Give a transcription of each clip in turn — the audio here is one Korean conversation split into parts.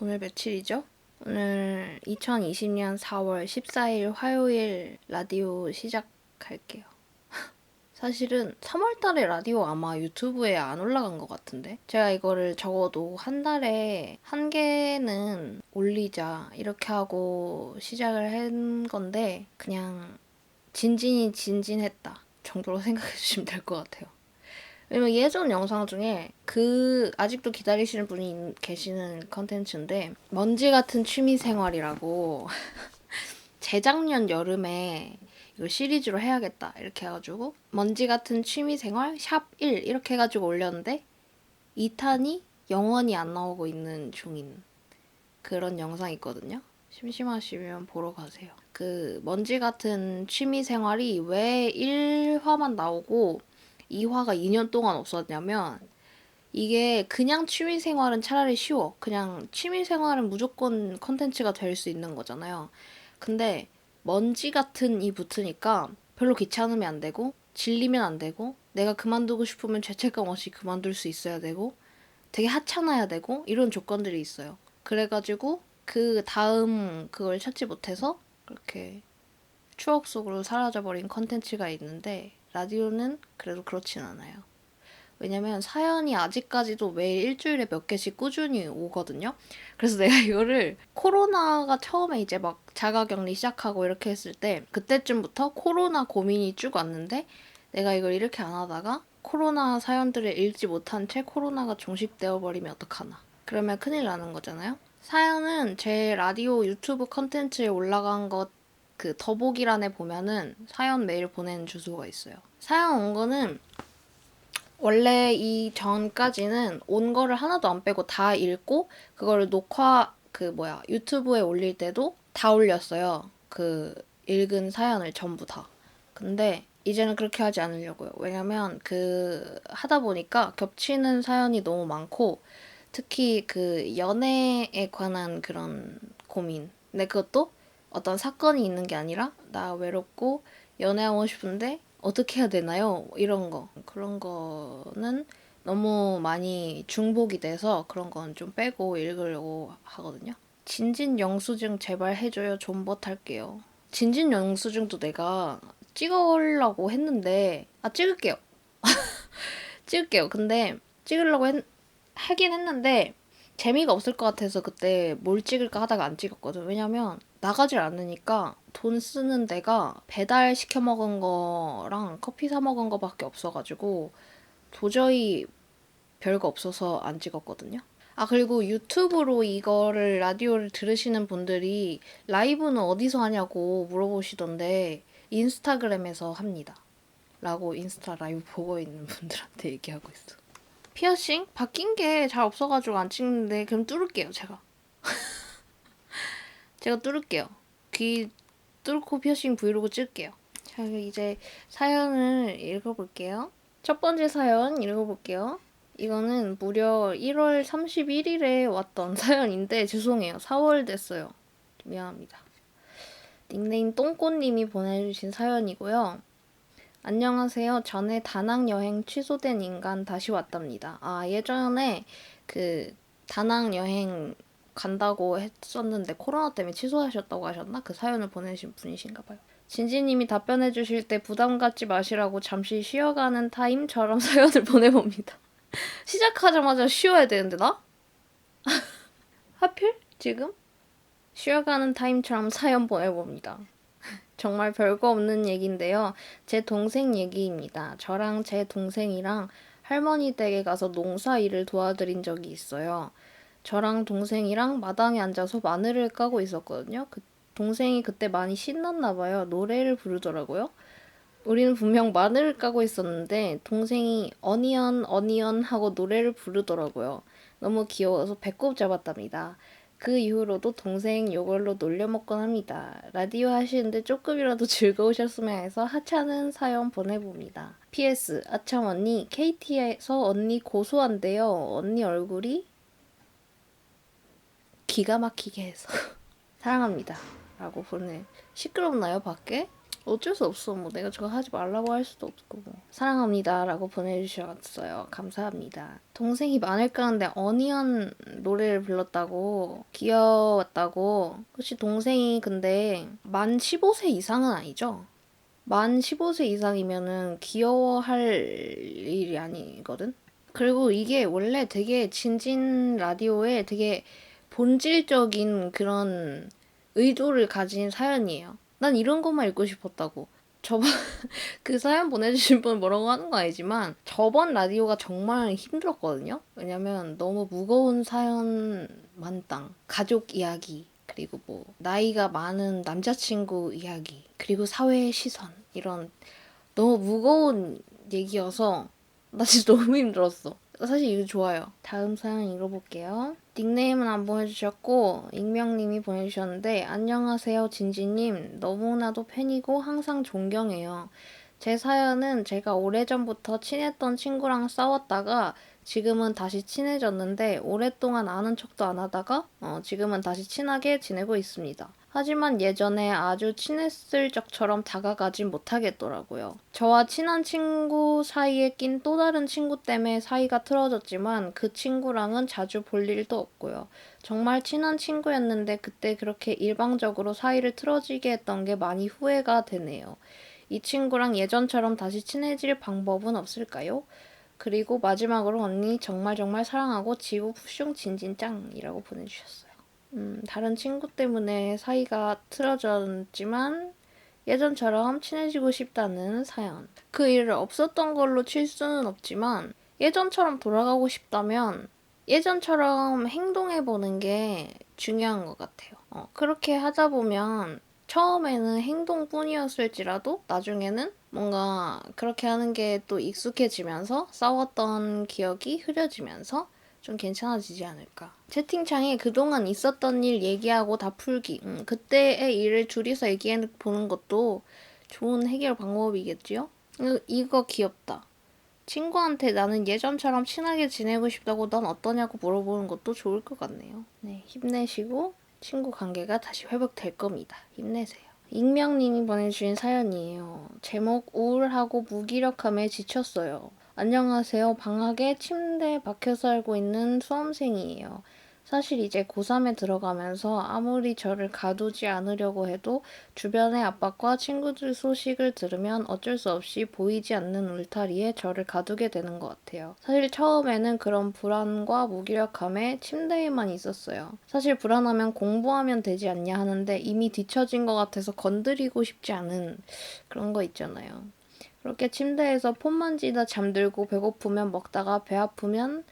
오늘 며칠이죠? 오늘 2020년 4월 14일 화요일 라디오 시작할게요. 사실은 3월 달에 라디오 아마 유튜브에 안 올라간 것 같은데? 제가 이거를 적어도 한 달에 한 개는 올리자 이렇게 하고 시작을 한 건데 그냥 진진이 진진했다 정도로 생각해 주시면 될 것 같아요. 왜냐면 예전 영상 중에 아직도 기다리시는 분이 계시는 컨텐츠인데 먼지 같은 취미 생활이라고 재작년 여름에 이거 시리즈로 해야겠다 이렇게 해가지고 먼지 같은 취미 생활 샵 1 이렇게 해가지고 올렸는데 2탄이 영원히 안 나오고 있는 중인 그런 영상이 있거든요. 심심하시면 보러 가세요. 그 먼지 같은 취미 생활이 왜 1화만 나오고 2화가 2년 동안 없었냐면 이게 그냥 취미생활은 차라리 쉬워. 그냥 취미생활은 무조건 컨텐츠가 될 수 있는 거잖아요. 근데 먼지 같은 이 붙으니까 별로 귀찮으면 안 되고 질리면 안 되고 내가 그만두고 싶으면 죄책감 없이 그만둘 수 있어야 되고 되게 하찮아야 되고 이런 조건들이 있어요. 그래가지고 그 다음 그걸 찾지 못해서 그렇게 추억 속으로 사라져버린 컨텐츠가 있는데 라디오는 그래도 그렇진 않아요. 왜냐면 사연이 아직까지도 매일 일주일에 몇 개씩 꾸준히 오거든요. 그래서 내가 이거를 코로나가 처음에 이제 막 자가격리 시작하고 이렇게 했을 때 그때쯤부터 코로나 고민이 쭉 왔는데 내가 이걸 이렇게 안 하다가 코로나 사연들을 읽지 못한 채 코로나가 종식되어 버리면 어떡하나. 그러면 큰일 나는 거잖아요. 사연은 제 라디오 유튜브 컨텐츠에 올라간 것 그 더보기란에 보면은 사연 메일 보내는 주소가 있어요. 사연 온 거는 원래 이 전까지는 온 거를 하나도 안 빼고 다 읽고 그거를 유튜브에 올릴 때도 다 올렸어요. 그 읽은 사연을 전부 다. 근데 이제는 그렇게 하지 않으려고요. 왜냐면 하다 보니까 겹치는 사연이 너무 많고 특히 그 연애에 관한 그런 고민. 근데 그것도 어떤 사건이 있는 게 아니라 나 외롭고 연애하고 싶은데 어떻게 해야 되나요? 이런 거. 그런 거는 너무 많이 중복이 돼서 그런 건 좀 빼고 읽으려고 하거든요. 진진 영수증 제발 해줘요. 존버 탈게요. 진진 영수증도 내가 찍으려고 했는데 찍을게요. 찍을게요. 근데 찍으려고 하긴 했는데 재미가 없을 것 같아서 그때 뭘 찍을까 하다가 안 찍었거든. 왜냐면 나가질 않으니까 돈 쓰는 데가 배달 시켜 먹은 거랑 커피 사 먹은 거밖에 없어가지고 도저히 별거 없어서 안 찍었거든요. 그리고 유튜브로 이거를 라디오를 들으시는 분들이 라이브는 어디서 하냐고 물어보시던데 인스타그램에서 합니다. 라고 인스타 라이브 보고 있는 분들한테 얘기하고 있어. 피어싱? 바뀐 게 잘 없어가지고 안 찍는데 그럼 뚫을게요, 제가. 제가 뚫을게요. 귀 뚫고 피어싱 브이로그 찍을게요. 자, 이제 사연을 읽어볼게요. 첫 번째 사연 읽어볼게요. 이거는 무려 1월 31일에 왔던 사연인데 죄송해요. 4월 됐어요. 미안합니다. 닉네임 똥꼬님이 보내주신 사연이고요. 안녕하세요. 전에 다낭 여행 취소된 인간 다시 왔답니다. 예전에 다낭 여행 간다고 했었는데 코로나 때문에 취소하셨다고 하셨나? 그 사연을 보내신 분이신가 봐요. 진지님이 답변해 주실 때 부담 갖지 마시라고 잠시 쉬어가는 타임처럼 사연을 보내봅니다. 시작하자마자 쉬어야 되는데 나? 하필? 지금? 쉬어가는 타임처럼 사연 보내봅니다. 정말 별거 없는 얘기인데요. 제 동생 얘기입니다. 저랑 제 동생이랑 할머니 댁에 가서 농사 일을 도와드린 적이 있어요. 저랑 동생이랑 마당에 앉아서 마늘을 까고 있었거든요. 동생이 그때 많이 신났나 봐요. 노래를 부르더라고요. 우리는 분명 마늘을 까고 있었는데 동생이 어니언 어니언 하고 노래를 부르더라고요. 너무 귀여워서 배꼽 잡았답니다. 그 이후로도 동생 이걸로 놀려먹곤 합니다. 라디오 하시는데 조금이라도 즐거우셨으면 해서 하찮은 사연 보내봅니다. PS 아참 언니 KT에서 언니 고소한데요. 언니 얼굴이 기가 막히게 해서 사랑합니다. 라고 보내. 시끄럽나요 밖에? 어쩔 수 없어. 뭐 내가 저거 하지 말라고 할 수도 없고. 뭐. 사랑합니다 라고 보내주셨어요. 감사합니다. 동생이 많을 까는데 어니언 노래를 불렀다고 귀여웠다고. 혹시 동생이 근데 만 15세 이상은 아니죠? 만 15세 이상이면은 귀여워할 일이 아니거든? 그리고 이게 원래 되게 진진 라디오에 되게 본질적인 그런 의도를 가진 사연이에요. 난 이런 것만 읽고 싶었다고. 저번 그 사연 보내주신 분 뭐라고 하는 거 아니지만 저번 라디오가 정말 힘들었거든요. 왜냐면 너무 무거운 사연 만땅, 가족 이야기, 그리고 뭐 나이가 많은 남자친구 이야기, 그리고 사회의 시선 이런 너무 무거운 얘기여서 나 진짜 너무 힘들었어. 사실 이거 좋아요. 다음 사연 읽어볼게요. 닉네임은 안 보내주셨고 익명님이 보내주셨는데 안녕하세요 진지님. 너무나도 팬이고 항상 존경해요. 제 사연은 제가 오래전부터 친했던 친구랑 싸웠다가 지금은 다시 친해졌는데 오랫동안 아는 척도 안 하다가 지금은 다시 친하게 지내고 있습니다. 하지만 예전에 아주 친했을 적처럼 다가가진 못하겠더라고요. 저와 친한 친구 사이에 낀 또 다른 친구 때문에 사이가 틀어졌지만 그 친구랑은 자주 볼 일도 없고요. 정말 친한 친구였는데 그때 그렇게 일방적으로 사이를 틀어지게 했던 게 많이 후회가 되네요. 이 친구랑 예전처럼 다시 친해질 방법은 없을까요? 그리고 마지막으로 언니 정말 정말 사랑하고 지구 푸슝 진진짱이라고 보내주셨어요. 다른 친구 때문에 사이가 틀어졌지만 예전처럼 친해지고 싶다는 사연. 그 일을 없었던 걸로 칠 수는 없지만 예전처럼 돌아가고 싶다면 예전처럼 행동해보는 게 중요한 것 같아요. 그렇게 하다 보면 처음에는 행동뿐이었을지라도 나중에는 뭔가 그렇게 하는 게 또 익숙해지면서 싸웠던 기억이 흐려지면서 좀 괜찮아지지 않을까. 채팅창에 그동안 있었던 일 얘기하고 다 풀기. 그때의 일을 둘이서 얘기해 보는 것도 좋은 해결 방법이겠지요? 이거 귀엽다. 친구한테 나는 예전처럼 친하게 지내고 싶다고 넌 어떠냐고 물어보는 것도 좋을 것 같네요. 네, 힘내시고 친구 관계가 다시 회복될 겁니다. 힘내세요. 익명님이 보내주신 사연이에요. 제목 우울하고 무기력함에 지쳤어요. 안녕하세요. 방학에 침대에 박혀 살고 있는 수험생이에요. 사실 이제 고3에 들어가면서 아무리 저를 가두지 않으려고 해도 주변의 압박과 친구들 소식을 들으면 어쩔 수 없이 보이지 않는 울타리에 저를 가두게 되는 것 같아요. 사실 처음에는 그런 불안과 무기력함에 침대에만 있었어요. 사실 불안하면 공부하면 되지 않냐 하는데 이미 뒤처진 것 같아서 건드리고 싶지 않은 그런 거 있잖아요. 그렇게 침대에서 폰 만지다 잠들고 배고프면 먹다가 배 아프면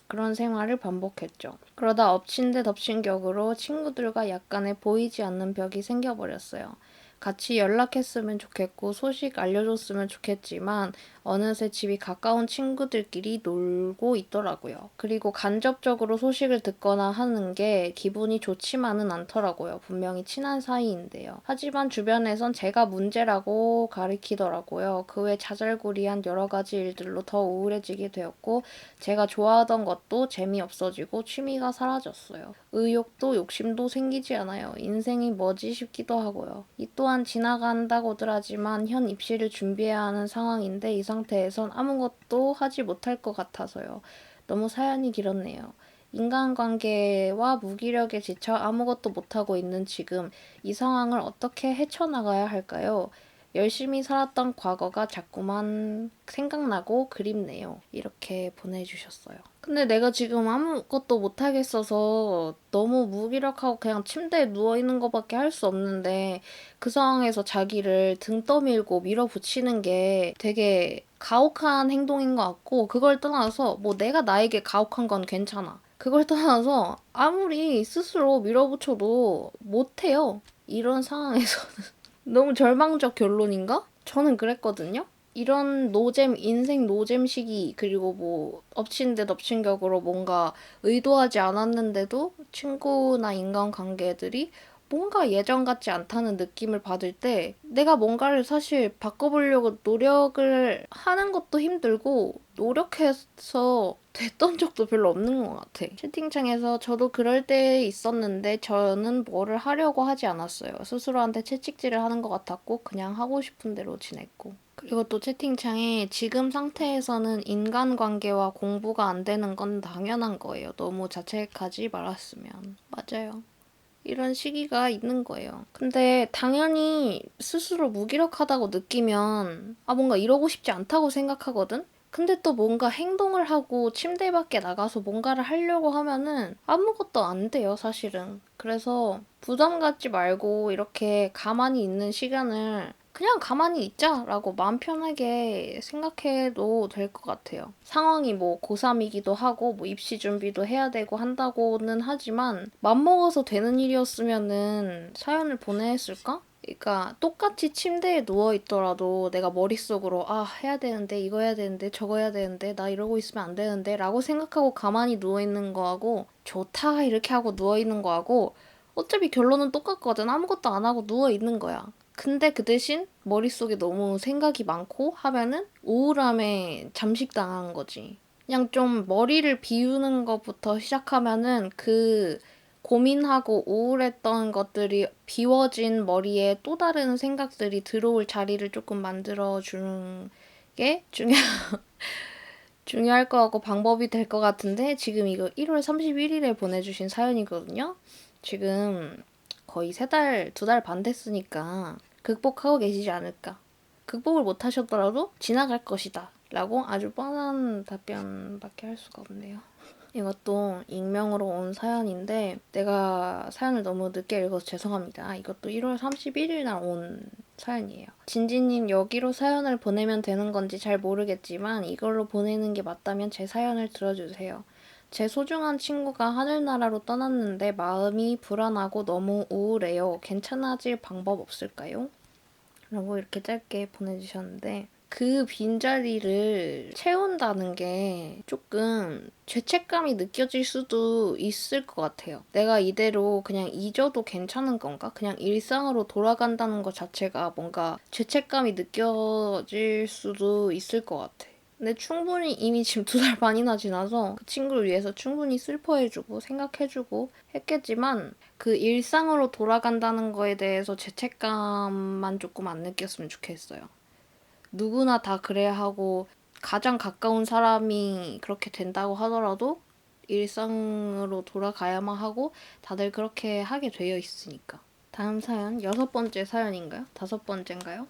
그런 생활을 반복했죠. 그러다 엎친 데 덮친 격으로 친구들과 약간의 보이지 않는 벽이 생겨버렸어요. 같이 연락했으면 좋겠고 소식 알려줬으면 좋겠지만 어느새 집이 가까운 친구들끼리 놀고 있더라고요. 그리고 간접적으로 소식을 듣거나 하는 게 기분이 좋지만은 않더라고요. 분명히 친한 사이인데요. 하지만 주변에선 제가 문제라고 가리키더라고요. 그 외 자잘구리한 여러 가지 일들로 더 우울해지게 되었고 제가 좋아하던 것도 재미없어지고 취미가 사라졌어요. 의욕도 욕심도 생기지 않아요. 인생이 뭐지 싶기도 하고요. 이 또한 지나간다고들 하지만 현 입시를 준비해야 하는 상황인데 이 상태에선 아무것도 하지 못할 것 같아서요. 너무 사연이 길었네요. 인간관계와 무기력에 지쳐 아무것도 못하고 있는 지금 이 상황을 어떻게 헤쳐나가야 할까요? 열심히 살았던 과거가 자꾸만 생각나고 그립네요. 이렇게 보내주셨어요. 근데 내가 지금 아무것도 못하겠어서 너무 무기력하고 그냥 침대에 누워있는 것밖에 할 수 없는데 그 상황에서 자기를 등 떠밀고 밀어붙이는 게 되게 가혹한 행동인 것 같고 그걸 떠나서 뭐 내가 나에게 가혹한 건 괜찮아. 그걸 떠나서 아무리 스스로 밀어붙여도 못해요. 이런 상황에서 너무 절망적 결론인가? 저는 그랬거든요. 이런 노잼, 인생 노잼 시기, 그리고 뭐, 엎친 데 덮친 격으로 뭔가 의도하지 않았는데도 친구나 인간관계들이 뭔가 예전 같지 않다는 느낌을 받을 때 내가 뭔가를 사실 바꿔보려고 노력을 하는 것도 힘들고 노력해서 됐던 적도 별로 없는 것 같아. 채팅창에서 저도 그럴 때 있었는데 저는 뭐를 하려고 하지 않았어요. 스스로한테 채찍질을 하는 것 같았고 그냥 하고 싶은 대로 지냈고. 그리고 또 채팅창에 지금 상태에서는 인간관계와 공부가 안 되는 건 당연한 거예요. 너무 자책하지 말았으면. 맞아요. 이런 시기가 있는 거예요. 근데 당연히 스스로 무기력하다고 느끼면 뭔가 이러고 싶지 않다고 생각하거든? 근데 또 뭔가 행동을 하고 침대 밖에 나가서 뭔가를 하려고 하면은 아무것도 안 돼요, 사실은. 그래서 부담 갖지 말고 이렇게 가만히 있는 시간을 그냥 가만히 있자라고 마음 편하게 생각해도 될 것 같아요. 상황이 뭐 고3이기도 하고 뭐 입시 준비도 해야 되고 한다고는 하지만 맘먹어서 되는 일이었으면은 사연을 보냈을까? 그러니까 똑같이 침대에 누워 있더라도 내가 머릿속으로 해야 되는데 이거 해야 되는데 저거 해야 되는데 나 이러고 있으면 안 되는데 라고 생각하고 가만히 누워 있는 거하고 좋다 이렇게 하고 누워 있는 거하고 어차피 결론은 똑같거든. 아무것도 안 하고 누워 있는 거야. 근데 그 대신 머릿속에 너무 생각이 많고 하면은 우울함에 잠식당한 거지. 그냥 좀 머리를 비우는 것부터 시작하면은 그 고민하고 우울했던 것들이 비워진 머리에 또 다른 생각들이 들어올 자리를 조금 만들어주는 게 중요할 것 같고 방법이 될 것 같은데 지금 이거 1월 31일에 보내주신 사연이거든요. 지금 거의 3달, 2달 반 됐으니까 극복하고 계시지 않을까. 극복을 못 하셨더라도 지나갈 것이다. 라고 아주 뻔한 답변밖에 할 수가 없네요. 이것도 익명으로 온 사연인데 내가 사연을 너무 늦게 읽어서 죄송합니다. 이것도 1월 31일 날 온 사연이에요. 진지님 여기로 사연을 보내면 되는 건지 잘 모르겠지만 이걸로 보내는 게 맞다면 제 사연을 들어주세요. 제 소중한 친구가 하늘나라로 떠났는데 마음이 불안하고 너무 우울해요. 괜찮아질 방법 없을까요? 라고 이렇게 짧게 보내주셨는데 그 빈자리를 채운다는 게 조금 죄책감이 느껴질 수도 있을 것 같아요. 내가 이대로 그냥 잊어도 괜찮은 건가? 그냥 일상으로 돌아간다는 것 자체가 뭔가 죄책감이 느껴질 수도 있을 것 같아. 근데 충분히 이미 지금 2달 반이나 지나서 그 친구를 위해서 충분히 슬퍼해주고 생각해주고 했겠지만 그 일상으로 돌아간다는 거에 대해서 죄책감만 조금 안 느꼈으면 좋겠어요. 누구나 다 그래야 하고 가장 가까운 사람이 그렇게 된다고 하더라도 일상으로 돌아가야만 하고 다들 그렇게 하게 되어 있으니까. 다음 사연 6번째 사연인가요? 5번째인가요?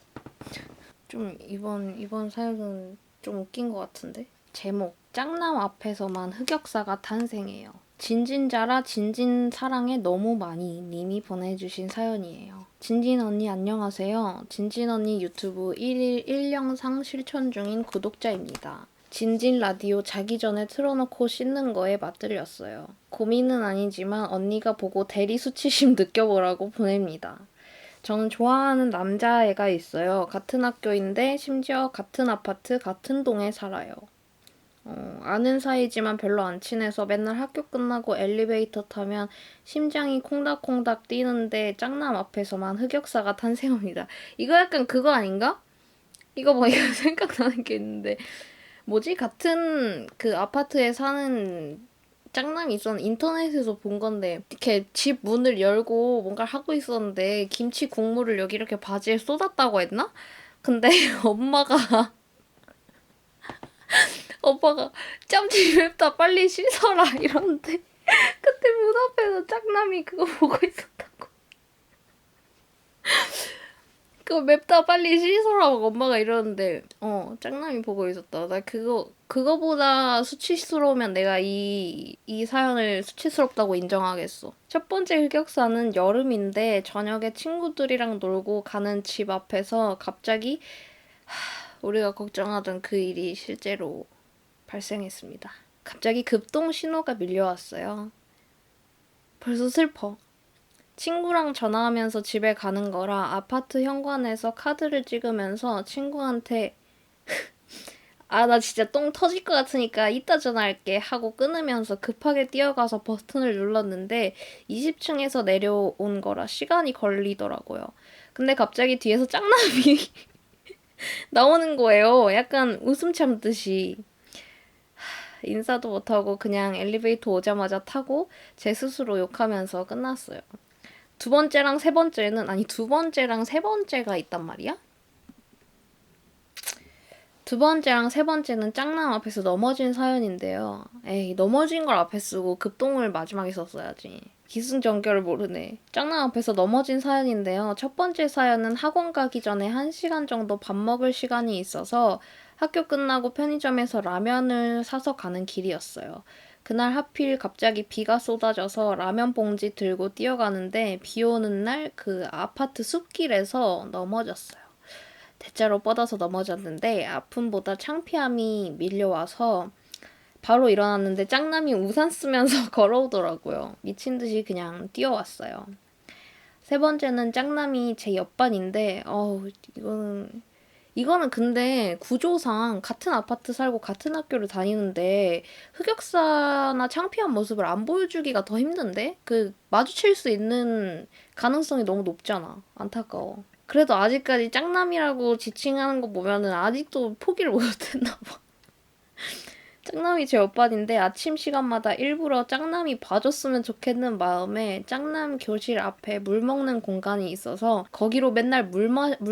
좀 이번 사연은 좀 웃긴 것 같은데. 제목 짝남 앞에서만 흑역사가 탄생해요. 진진자라 진진 사랑해 너무 많이 님이 보내주신 사연이에요. 진진 언니 안녕하세요. 진진 언니 유튜브 1일 1영상 실천 중인 구독자입니다. 진진 라디오 자기 전에 틀어놓고 씻는 거에 맛들렸어요. 고민은 아니지만 언니가 보고 대리 수치심 느껴보라고 보냅니다. 저는 좋아하는 남자애가 있어요. 같은 학교인데 심지어 같은 아파트, 같은 동에 살아요. 아는 사이지만 별로 안 친해서 맨날 학교 끝나고 엘리베이터 타면 심장이 콩닥콩닥 뛰는데 짝남 앞에서만 흑역사가 탄생합니다. 이거 약간 그거 아닌가? 이거 뭐 이거 생각나는 게 있는데 뭐지? 같은 그 아파트에 사는 짝남이 있었는데 인터넷에서 본 건데 이렇게 집 문을 열고 뭔가를 하고 있었는데 김치 국물을 여기 이렇게 바지에 쏟았다고 했나? 근데 오빠가 짬지 맵다 빨리 씻어라 이러는데 그때 문 앞에서 짝남이 그거 보고 있었다고. 그거 맵다 빨리 씻어라고 엄마가 이러는데 짝남이 보고 있었다. 나 그거보다 수치스러우면 내가 이 사연을 수치스럽다고 인정하겠어. 첫 번째 흑역사는 여름인데 저녁에 친구들이랑 놀고 가는 집 앞에서 갑자기 우리가 걱정하던 그 일이 실제로 발생했습니다. 갑자기 급동 신호가 밀려왔어요. 벌써 슬퍼. 친구랑 전화하면서 집에 가는 거라 아파트 현관에서 카드를 찍으면서 친구한테 나 진짜 똥 터질 것 같으니까 이따 전화할게 하고 끊으면서 급하게 뛰어가서 버튼을 눌렀는데 20층에서 내려온 거라 시간이 걸리더라고요. 근데 갑자기 뒤에서 짱남이 나오는 거예요. 약간 웃음 참듯이. 인사도 못하고 그냥 엘리베이터 오자마자 타고 제 스스로 욕하면서 끝났어요. 두 번째랑 세 번째는, 아니 두 번째랑 세 번째가 있단 말이야? 두 번째랑 세 번째는 짱남 앞에서 넘어진 사연인데요. 에이, 넘어진 걸 앞에 쓰고 급동을 마지막에 썼어야지. 기승전결을 모르네. 짱남 앞에서 넘어진 사연인데요. 첫 번째 사연은 학원 가기 전에 1시간 정도 밥 먹을 시간이 있어서 학교 끝나고 편의점에서 라면을 사서 가는 길이었어요. 그날 하필 갑자기 비가 쏟아져서 라면 봉지 들고 뛰어가는데 비 오는 날 그 아파트 숲길에서 넘어졌어요. 대자로 뻗어서 넘어졌는데 아픔보다 창피함이 밀려와서 바로 일어났는데 짱남이 우산 쓰면서 걸어오더라고요. 미친 듯이 그냥 뛰어왔어요. 세 번째는 짱남이 제 옆반인데 이거는 근데 구조상 같은 아파트 살고 같은 학교를 다니는데 흑역사나 창피한 모습을 안 보여주기가 더 힘든데? 그 마주칠 수 있는 가능성이 너무 높잖아. 안타까워. 그래도 아직까지 짱남이라고 지칭하는 거 보면은 아직도 포기를 못했나 봐. 짱남이 제 옆반인데 아침 시간마다 일부러 짱남이 봐줬으면 좋겠는 마음에 짱남 교실 앞에 물 먹는 공간이 있어서 거기로 맨날 물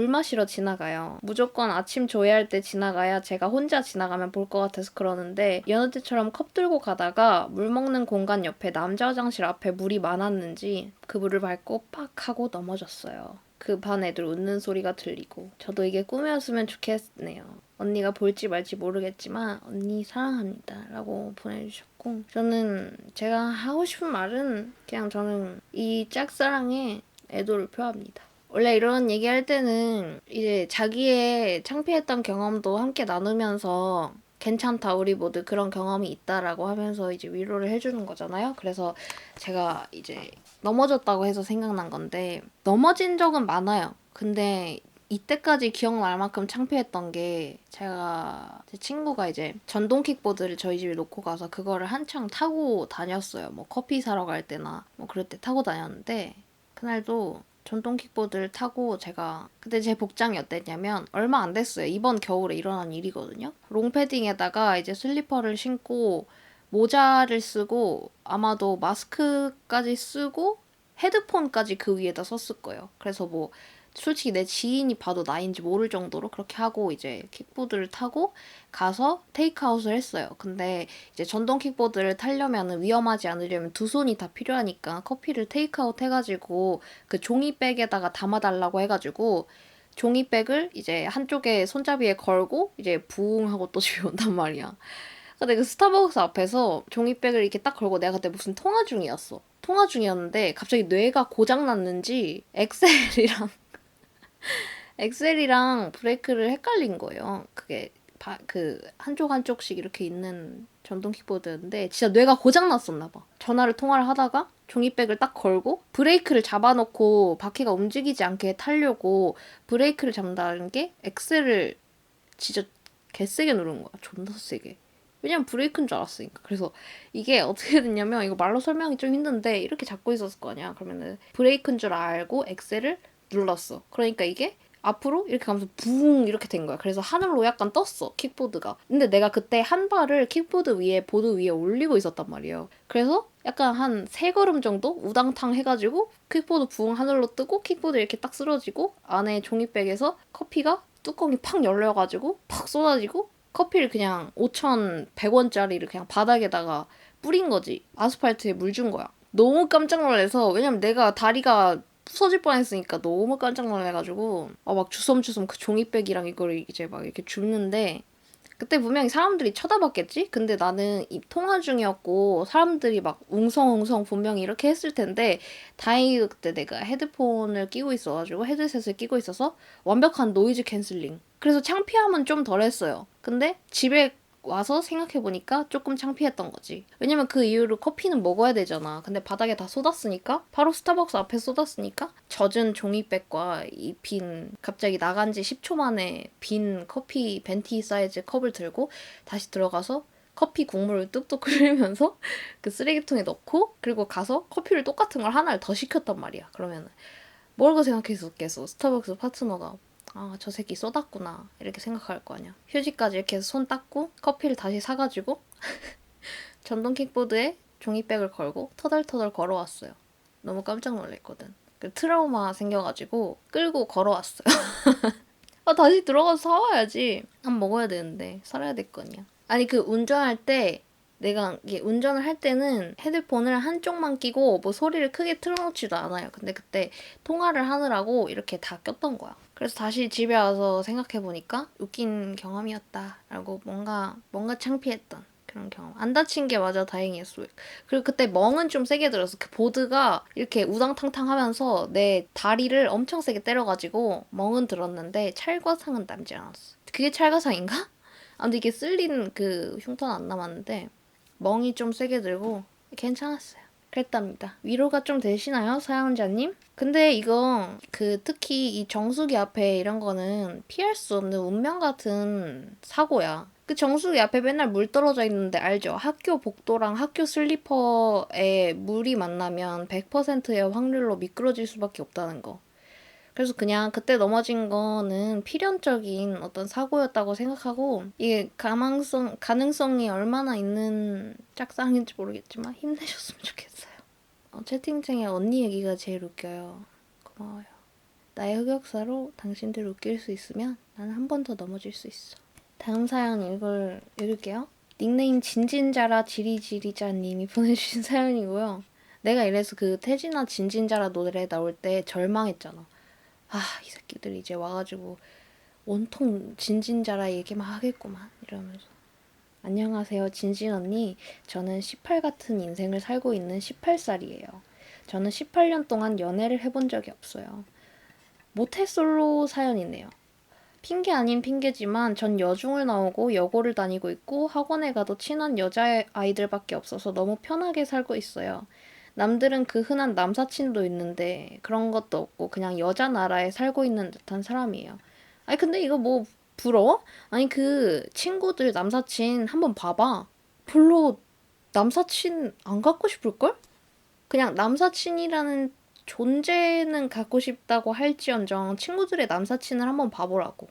마시러 지나가요. 무조건 아침 조회할 때 지나가야 제가 혼자 지나가면 볼 것 같아서 그러는데 여느 때처럼 컵 들고 가다가 물 먹는 공간 옆에 남자 화장실 앞에 물이 많았는지 그 물을 밟고 팍 하고 넘어졌어요. 그 반 애들 웃는 소리가 들리고 저도 이게 꿈이었으면 좋겠네요. 언니가 볼지 말지 모르겠지만 언니 사랑합니다 라고 보내주셨고 저는 제가 하고 싶은 말은 그냥 저는 이 짝사랑에 애도를 표합니다. 원래 이런 얘기할 때는 이제 자기의 창피했던 경험도 함께 나누면서 괜찮다 우리 모두 그런 경험이 있다라고 하면서 이제 위로를 해주는 거잖아요. 그래서 제가 이제 넘어졌다고 해서 생각난 건데 넘어진 적은 많아요. 근데 이때까지 기억날 만큼 창피했던 게 제 친구가 이제 전동 킥보드를 저희 집에 놓고 가서 그거를 한창 타고 다녔어요. 뭐 커피 사러 갈 때나 뭐 그럴 때 타고 다녔는데 그날도 전동 킥보드를 타고 제가 그때 제 복장이 어땠냐면 얼마 안 됐어요. 이번 겨울에 일어난 일이거든요. 롱패딩에다가 이제 슬리퍼를 신고 모자를 쓰고 아마도 마스크까지 쓰고 헤드폰까지 그 위에다 썼을 거예요. 그래서 뭐 솔직히 내 지인이 봐도 나인지 모를 정도로 그렇게 하고 이제 킥보드를 타고 가서 테이크아웃을 했어요. 근데 이제 전동 킥보드를 타려면 위험하지 않으려면 두 손이 다 필요하니까 커피를 테이크아웃 해가지고 그 종이백에다가 담아달라고 해가지고 종이백을 이제 한쪽에 손잡이에 걸고 이제 부웅 하고 또 집에 온단 말이야. 근데 그 스타벅스 앞에서 종이백을 이렇게 딱 걸고 내가 그때 무슨 통화 중이었어. 통화 중이었는데 갑자기 뇌가 고장났는지 엑셀이랑 브레이크를 헷갈린 거예요. 그게 그 한쪽씩 이렇게 있는 전동 킥보드였는데 진짜 뇌가 고장났었나 봐. 통화를 하다가 종이백을 딱 걸고 브레이크를 잡아놓고 바퀴가 움직이지 않게 타려고 브레이크를 잡는다는 게 엑셀을 진짜 개세게 누른 거야. 존나 세게. 왜냐면 브레이크인 줄 알았으니까. 그래서 이게 어떻게 됐냐면 이거 말로 설명이 좀 힘든데 이렇게 잡고 있었을 거 아니야. 그러면은 브레이크인 줄 알고 엑셀을 눌렀어. 그러니까 이게 앞으로 이렇게 가면서 붕 이렇게 된 거야. 그래서 하늘로 약간 떴어. 킥보드가. 근데 내가 그때 한 발을 킥보드 위에 보드 위에 올리고 있었단 말이에요. 그래서 약간 한 3걸음 정도 우당탕 해가지고 킥보드 붕 하늘로 뜨고 킥보드 이렇게 딱 쓰러지고 안에 종이백에서 커피가 뚜껑이 팍 열려가지고 팍 쏟아지고 커피를 그냥 5,100원짜리를 그냥 바닥에다가 뿌린 거지. 아스팔트에 물 준 거야. 너무 깜짝 놀라서 왜냐면 내가 다리가 부서질 뻔했으니까 너무 깜짝 놀래가지고 막 주섬주섬 그 종이백이랑 이걸 이제 막 이렇게 줍는데 그때 분명히 사람들이 쳐다봤겠지? 근데 나는 이 통화 중이었고 사람들이 막 웅성웅성 분명히 이렇게 했을 텐데 다행히도 그때 내가 헤드폰을 끼고 있어가지고 헤드셋을 끼고 있어서 완벽한 노이즈 캔슬링. 그래서 창피함은 좀 덜했어요. 근데 집에 와서 생각해보니까 조금 창피했던 거지. 왜냐면 그 이후로 커피는 먹어야 되잖아. 근데 바닥에 다 쏟았으니까 바로 스타벅스 앞에 쏟았으니까 젖은 종이백과 이 갑자기 나간 지 10초 만에 빈 커피 벤티 사이즈 컵을 들고 다시 들어가서 커피 국물을 뚝뚝 끓이면서 그 쓰레기통에 넣고 그리고 가서 커피를 똑같은 걸 하나를 더 시켰단 말이야. 그러면은 뭐라고 생각했었겠어. 스타벅스 파트너가 아, 저 새끼 쏟았구나 이렇게 생각할 거 아니야. 휴지까지 이렇게 해서 손 닦고 커피를 다시 사가지고 전동 킥보드에 종이백을 걸고 터덜터덜 걸어왔어요. 너무 깜짝 놀랐거든. 그 트라우마 생겨가지고 끌고 걸어왔어요. 아, 다시 들어가서 사와야지. 한 먹어야 되는데 살아야 될 거 아니야. 아니 그 운전할 때 내가 이게 운전을 할 때는 헤드폰을 한쪽만 끼고 뭐 소리를 크게 틀어놓지도 않아요. 근데 그때 통화를 하느라고 이렇게 다 꼈던 거야. 그래서 다시 집에 와서 생각해보니까 웃긴 경험이었다라고 뭔가 창피했던 그런 경험. 안 다친 게 맞아 다행이었어. 그리고 그때 멍은 좀 세게 들었어. 그 보드가 이렇게 우당탕탕 하면서 내 다리를 엄청 세게 때려가지고 멍은 들었는데 찰과상은 남지 않았어. 그게 찰과상인가? 아무튼 이게 쓸린 그 흉터는 안 남았는데 멍이 좀 세게 들고 괜찮았어요. 그랬답니다. 위로가 좀 되시나요, 사연자님? 근데 이거 그 특히 이 정수기 앞에 이런 거는 피할 수 없는 운명 같은 사고야. 그 정수기 앞에 맨날 물 떨어져 있는데 알죠? 학교 복도랑 학교 슬리퍼에 물이 만나면 100%의 확률로 미끄러질 수밖에 없다는 거. 그래서 그냥 그때 넘어진 거는 필연적인 어떤 사고였다고 생각하고 이게 가능성이 얼마나 있는 짝상인지 모르겠지만 힘내셨으면 좋겠어요. 채팅창에 언니 얘기가 제일 웃겨요. 고마워요. 나의 흑역사로 당신들 웃길 수 있으면 나는 한 번 더 넘어질 수 있어. 다음 사연 읽을게요. 닉네임 진진자라 지리지리자님이 보내주신 사연이고요. 내가 이래서 그 태진아 진진자라 노래 나올 때 절망했잖아. 아, 이 새끼들 이제 와가지고 온통 진진자라 얘기만 하겠구만 이러면서. 안녕하세요, 진진 언니. 저는 18 같은 인생을 살고 있는 18살이에요. 저는 18년 동안 연애를 해본 적이 없어요. 모태솔로 사연이네요. 핑계 아닌 핑계지만 전 여중을 나오고 여고를 다니고 있고 학원에 가도 친한 여자아이들밖에 없어서 너무 편하게 살고 있어요. 남들은 그 흔한 남사친도 있는데 그런 것도 없고 그냥 여자 나라에 살고 있는 듯한 사람이에요. 아니 근데 이거 뭐 부러워? 아니 그 친구들 남사친 한번 봐봐. 별로 남사친 안 갖고 싶을걸? 그냥 남사친이라는 존재는 갖고 싶다고 할지언정 친구들의 남사친을 한번 봐보라고.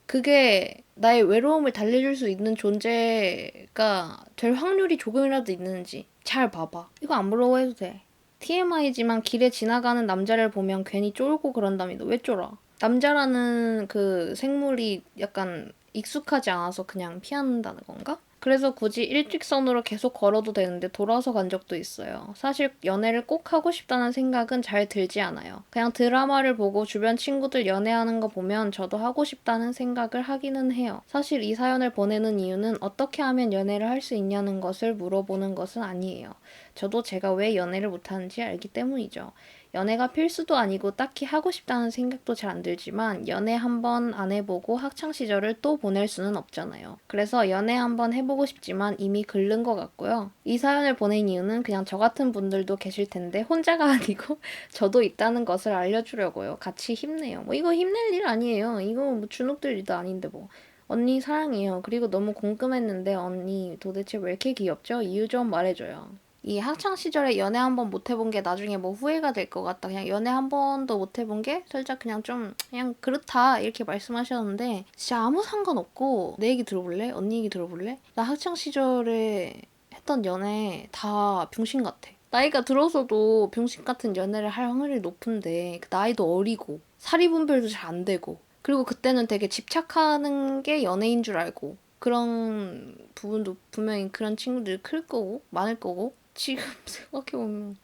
그게 나의 외로움을 달래줄 수 있는 존재가 될 확률이 조금이라도 있는지 잘 봐봐. 이거 안 부러워해도 돼. TMI지만 길에 지나가는 남자를 보면 괜히 쫄고 그런답니다. 왜 쫄아? 남자라는 그 생물이 약간 익숙하지 않아서 그냥 피한다는 건가? 그래서 굳이 일직선으로 계속 걸어도 되는데 돌아서 간 적도 있어요. 사실 연애를 꼭 하고 싶다는 생각은 잘 들지 않아요. 그냥 드라마를 보고 주변 친구들 연애하는 거 보면 저도 하고 싶다는 생각을 하기는 해요. 사실 이 사연을 보내는 이유는 어떻게 하면 연애를 할 수 있냐는 것을 물어보는 것은 아니에요. 저도 제가 왜 연애를 못하는지 알기 때문이죠. 연애가 필수도 아니고 딱히 하고 싶다는 생각도 잘 안 들지만 연애 한 번 안 해보고 학창 시절을 또 보낼 수는 없잖아요. 그래서 연애 한 번 해보고 싶지만 이미 글른 것 같고요. 이 사연을 보낸 이유는 그냥 저 같은 분들도 계실 텐데 혼자가 아니고 저도 있다는 것을 알려주려고요. 같이 힘내요. 뭐 이거 힘낼 일 아니에요. 이거 뭐 주눅들 일도 아닌데 뭐. 언니 사랑해요. 그리고 너무 궁금했는데 언니 도대체 왜 이렇게 귀엽죠? 이유 좀 말해줘요. 이 학창 시절에 연애 한 번 못 해본 게 나중에 뭐 후회가 될 것 같다. 그냥 연애 한 번도 못 해본 게 살짝 그냥 좀 그냥 그렇다 이렇게 말씀하셨는데 진짜 아무 상관없고 내 얘기 들어볼래? 언니 얘기 들어볼래? 나 학창 시절에 했던 연애 다 병신 같아. 나이가 들어서도 병신 같은 연애를 할 확률이 높은데 그 나이도 어리고 사리 분별도 잘 안 되고 그리고 그때는 되게 집착하는 게 연애인 줄 알고 그런 부분도 분명히 그런 친구들이 클 거고 많을 거고 지금 생각해보면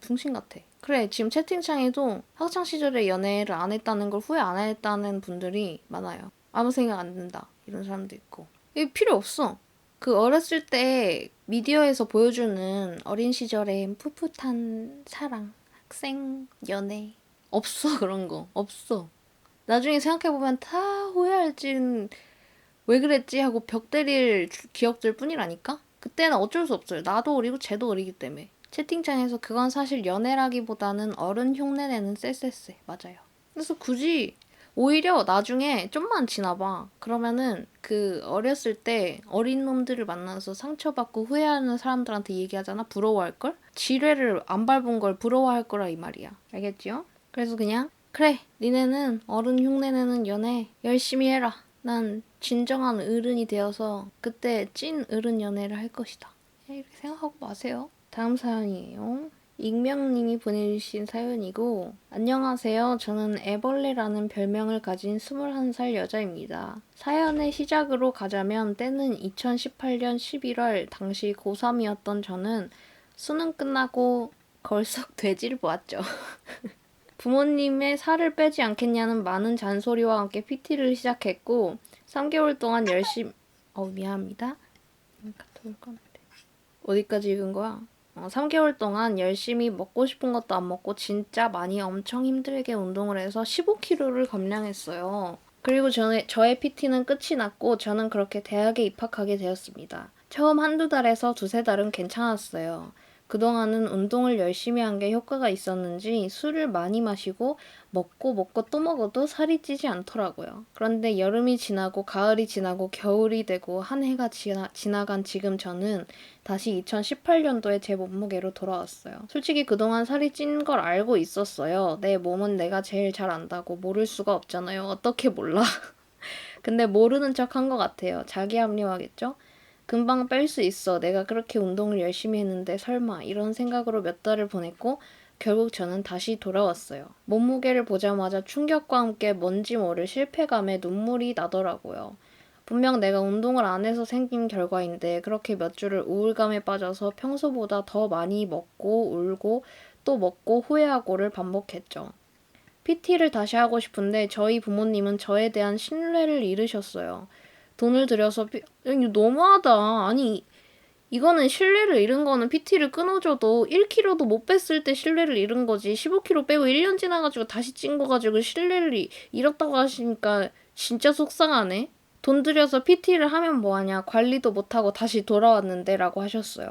붕신 같아. 그래 지금 채팅창에도 학창 시절에 연애를 안 했다는 걸 후회 안 했다는 분들이 많아요. 아무 생각 안 든다 이런 사람도 있고. 이게 필요 없어. 그 어렸을 때 미디어에서 보여주는 어린 시절의 풋풋한 사랑, 학생, 연애 없어. 그런 거 없어. 나중에 생각해보면 다 후회할진 왜 그랬지 하고 벽 때릴 기억들 뿐이라니까? 그때는 어쩔 수 없어요. 나도 어리고 쟤도 어리기 때문에. 채팅창에서 그건 사실 연애라기보다는 어른 흉내내는 쎄쎄쎄. 맞아요. 그래서 굳이 오히려 나중에 좀만 지나봐. 그러면은 그 어렸을 때 어린 놈들을 만나서 상처받고 후회하는 사람들한테 얘기하잖아. 부러워할걸? 지뢰를 안 밟은 걸 부러워할 거라 이 말이야. 알겠지요? 그래서 그냥 그래, 니네는 어른 흉내내는 연애 열심히 해라. 난 진정한 어른이 되어서 그때 찐 어른 연애를 할 것이다. 이렇게 생각하고 마세요. 다음 사연이에요. 익명님이 보내주신 사연이고, 안녕하세요. 저는 애벌레라는 별명을 가진 21살 여자입니다. 사연의 시작으로 가자면 때는 2018년 11월 당시 고3이었던 저는 수능 끝나고 걸썩 돼지를 보았죠. 부모님의 살을 빼지 않겠냐는 많은 잔소리와 함께 PT를 시작했고 3개월 동안 열심히 미안합니다. 카톡을 꺼내야 돼. 어디까지 읽은 거야? 3개월 동안 열심히 먹고 싶은 것도 안 먹고 진짜 많이 엄청 힘들게 운동을 해서 15kg를 감량했어요. 그리고 저의 PT는 끝이 났고 저는 그렇게 대학에 입학하게 되었습니다. 처음 한두 달에서 두세 달은 괜찮았어요. 그동안은 운동을 열심히 한 게 효과가 있었는지 술을 많이 마시고 먹고 또 먹어도 살이 찌지 않더라고요. 그런데 여름이 지나고 가을이 지나고 겨울이 되고 한 해가 지나간 지금 저는 다시 2018년도에 제 몸무게로 돌아왔어요. 솔직히 그동안 살이 찐 걸 알고 있었어요. 내 몸은 내가 제일 잘 안다고 모를 수가 없잖아요. 어떻게 몰라? 근데 모르는 척 한 것 같아요. 자기 합리화겠죠? 금방 뺄 수 있어. 내가 그렇게 운동을 열심히 했는데 설마 이런 생각으로 몇 달을 보냈고 결국 저는 다시 돌아왔어요. 몸무게를 보자마자 충격과 함께 뭔지 모를 실패감에 눈물이 나더라고요. 분명 내가 운동을 안 해서 생긴 결과인데 그렇게 몇 주를 우울감에 빠져서 평소보다 더 많이 먹고 울고 또 먹고 후회하고를 반복했죠. PT를 다시 하고 싶은데 저희 부모님은 저에 대한 신뢰를 잃으셨어요. 돈을 들여서 아니, 너무하다. 아니 이거는 신뢰를 잃은 거는 PT를 끊어줘도 1kg도 못 뺐을 때 신뢰를 잃은 거지. 15kg 빼고 1년 지나가지고 다시 찐 거 가지고 신뢰를 잃었다고 하시니까 진짜 속상하네. 돈 들여서 PT를 하면 뭐하냐. 관리도 못하고 다시 돌아왔는데 라고 하셨어요.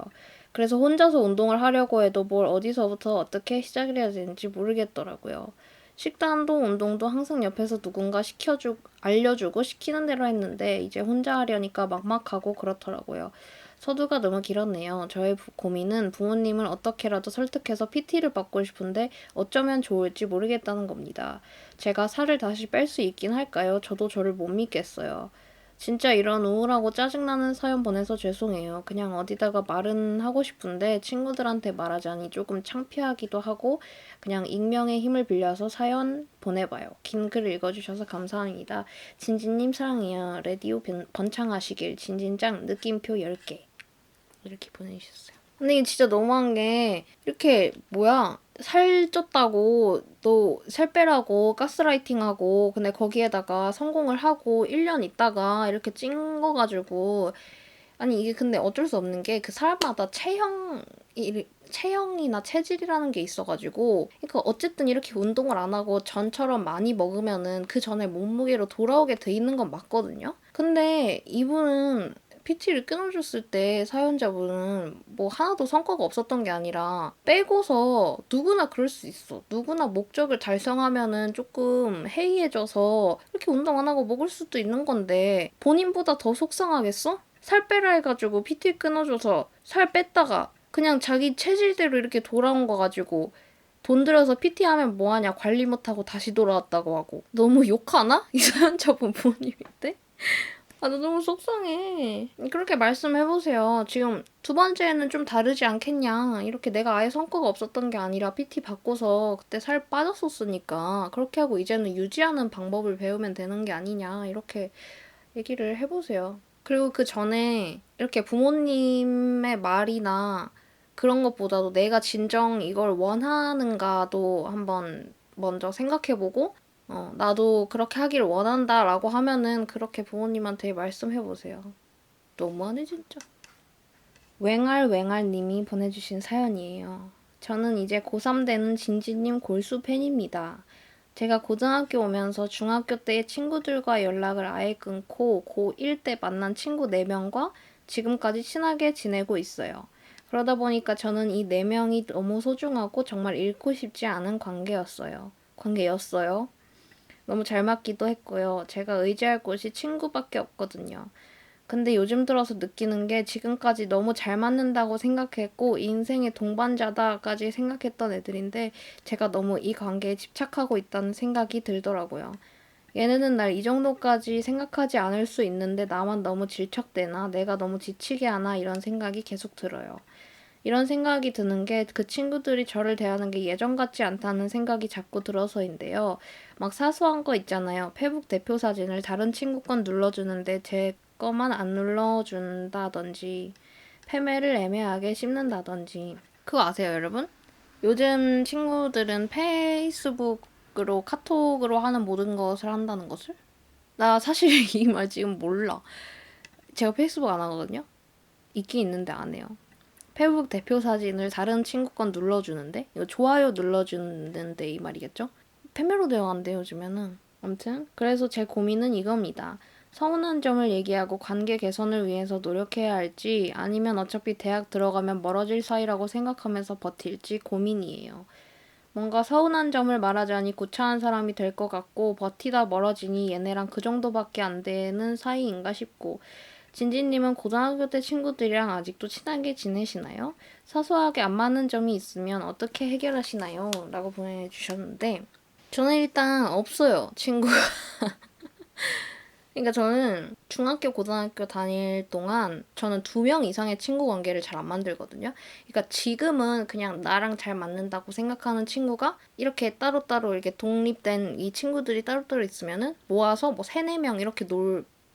그래서 혼자서 운동을 하려고 해도 뭘 어디서부터 어떻게 시작을 해야 되는지 모르겠더라고요. 식단도 운동도 항상 옆에서 누군가 알려주고 시키는 대로 했는데 이제 혼자 하려니까 막막하고 그렇더라고요. 서두가 너무 길었네요. 저의 고민은 부모님을 어떻게라도 설득해서 PT를 받고 싶은데 어쩌면 좋을지 모르겠다는 겁니다. 제가 살을 다시 뺄 수 있긴 할까요? 저도 저를 못 믿겠어요. 진짜 이런 우울하고 짜증나는 사연 보내서 죄송해요. 그냥 어디다가 말은 하고 싶은데 친구들한테 말하자니 조금 창피하기도 하고 그냥 익명의 힘을 빌려서 사연 보내봐요. 긴 글 읽어주셔서 감사합니다. 진진님 사랑해요. 라디오 번창하시길. 진진짱 느낌표 10개. 이렇게 보내주셨어요. 근데 이게 진짜 너무한 게 이렇게 살 쪘다고 또 살 빼라고 가스라이팅하고 근데 거기에다가 성공을 하고 1년 있다가 이렇게 찐 거 가지고 아니 이게 근데 어쩔 수 없는 게 그 사람마다 체형이나 체질이라는 게 있어가지고 그러니까 어쨌든 이렇게 운동을 안 하고 전처럼 많이 먹으면은 그 전에 몸무게로 돌아오게 돼 있는 건 맞거든요. 근데 이분은 PT를 끊어줬을 때 사연자분은 뭐 하나도 성과가 없었던 게 아니라 빼고서 누구나 그럴 수 있어. 누구나 목적을 달성하면은 조금 해이해져서 이렇게 운동 안 하고 먹을 수도 있는 건데 본인보다 더 속상하겠어? 살 빼라 해가지고 PT 끊어줘서 살 뺐다가 그냥 자기 체질대로 이렇게 돌아온 거 가지고 돈 들여서 PT 하면 뭐하냐 관리 못하고 다시 돌아왔다고 하고 너무 욕하나? 이 사연자분 부모님인데? 나 너무 속상해. 그렇게 말씀해보세요. 지금 두 번째는 좀 다르지 않겠냐. 이렇게 내가 아예 성과가 없었던 게 아니라 PT 받고서 그때 살 빠졌었으니까 그렇게 하고 이제는 유지하는 방법을 배우면 되는 게 아니냐. 이렇게 얘기를 해보세요. 그리고 그 전에 이렇게 부모님의 말이나 그런 것보다도 내가 진정 이걸 원하는가도 한번 먼저 생각해보고 나도 그렇게 하기를 원한다라고 하면은 그렇게 부모님한테 말씀해보세요. 너무하네 진짜. 웽알님이 보내주신 사연이에요. 저는 이제 고3 되는 진지님 골수 팬입니다. 제가 고등학교 오면서 중학교 때의 친구들과 연락을 아예 끊고 고1 때 만난 친구 4명과 지금까지 친하게 지내고 있어요. 그러다 보니까 저는 이 4명이 너무 소중하고 정말 잃고 싶지 않은 관계였어요. 너무 잘 맞기도 했고요. 제가 의지할 곳이 친구밖에 없거든요. 근데 요즘 들어서 느끼는 게 지금까지 너무 잘 맞는다고 생각했고 인생의 동반자다까지 생각했던 애들인데 제가 너무 이 관계에 집착하고 있다는 생각이 들더라고요. 얘네는 날 이 정도까지 생각하지 않을 수 있는데 나만 너무 질척대나 내가 너무 지치게 하나 이런 생각이 계속 들어요. 이런 생각이 드는 게 그 친구들이 저를 대하는 게 예전 같지 않다는 생각이 자꾸 들어서인데요. 막 사소한 거 있잖아요. 페북 대표 사진을 다른 친구 건 눌러주는데 제 거만 안 눌러준다든지 패매를 애매하게 씹는다든지 그거 아세요, 여러분? 요즘 친구들은 페이스북으로 카톡으로 하는 모든 것을 한다는 것을? 나 사실 이 말 지금 몰라. 제가 페이스북 안 하거든요? 있긴 있는데 안 해요. 페북 대표 사진을 다른 친구 건 눌러주는데 이거 좋아요 눌러주는데 이 말이겠죠? 패매로 되어간대 요즘에는. 아무튼 그래서 제 고민은 이겁니다. 서운한 점을 얘기하고 관계 개선을 위해서 노력해야 할지 아니면 어차피 대학 들어가면 멀어질 사이라고 생각하면서 버틸지 고민이에요. 뭔가 서운한 점을 말하자니 구차한 사람이 될 것 같고 버티다 멀어지니 얘네랑 그 정도밖에 안 되는 사이인가 싶고 진진님은 고등학교 때 친구들이랑 아직도 친하게 지내시나요? 사소하게 안 맞는 점이 있으면 어떻게 해결하시나요? 라고 보내주셨는데 저는 일단 없어요, 친구가. 그러니까 저는 중학교, 고등학교 다닐 동안 저는 2명 이상의 친구 관계를 잘 안 만들거든요. 그러니까 지금은 그냥 나랑 잘 맞는다고 생각하는 친구가 이렇게 따로따로 이렇게 독립된 이 친구들이 따로따로 있으면은 모아서 뭐 3, 4명 이렇게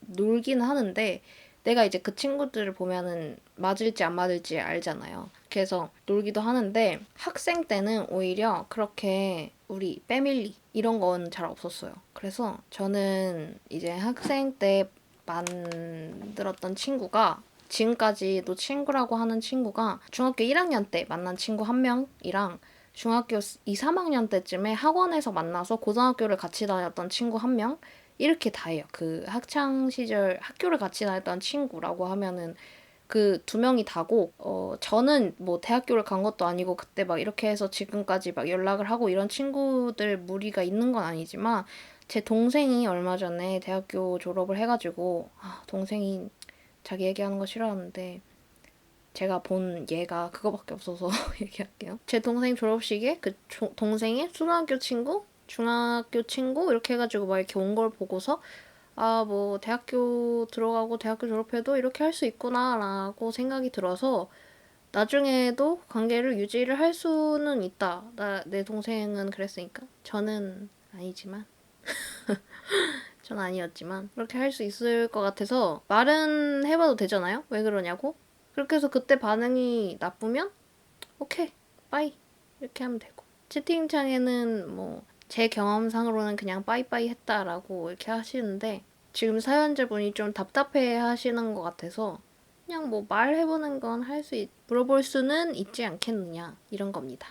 놀긴 하는데 내가 이제 그 친구들을 보면은 맞을지 안 맞을지 알잖아요. 그래서 놀기도 하는데 학생 때는 오히려 그렇게 우리 패밀리 이런 건 잘 없었어요. 그래서 저는 이제 학생 때 만들었던 친구가 지금까지도 친구라고 하는 친구가 중학교 1학년 때 만난 친구 한 명이랑 중학교 2, 3학년 때쯤에 학원에서 만나서 고등학교를 같이 다녔던 친구 한 명, 이렇게 다예요. 그 학창 시절 학교를 같이 다녔던 친구라고 하면은 그 2명이 다고 저는 뭐 대학교를 간 것도 아니고 그때 막 이렇게 해서 지금까지 막 연락을 하고 이런 친구들 무리가 있는 건 아니지만 제 동생이 얼마 전에 대학교 졸업을 해가지고 동생이 자기 얘기하는 거 싫어하는데 제가 본 예가 그거밖에 없어서 얘기할게요. 제 동생 졸업식에 그 동생의 초등학교 친구, 중학교 친구 이렇게 해가지고 막 이렇게 온 걸 보고서 뭐 대학교 들어가고 대학교 졸업해도 이렇게 할 수 있구나라고 생각이 들어서 나중에도 관계를 유지를 할 수는 있다. 내 동생은 그랬으니까. 저는 아니지만. 전 아니었지만 그렇게 할 수 있을 것 같아서 말은 해봐도 되잖아요? 왜 그러냐고? 그렇게 해서 그때 반응이 나쁘면 오케이, 빠이 이렇게 하면 되고 채팅창에는 뭐 제 경험상으로는 그냥 빠이빠이 했다라고 이렇게 하시는데 지금 사연자분이 좀 답답해 하시는 것 같아서 그냥 뭐 말해보는 건 물어볼 수는 있지 않겠느냐 이런 겁니다.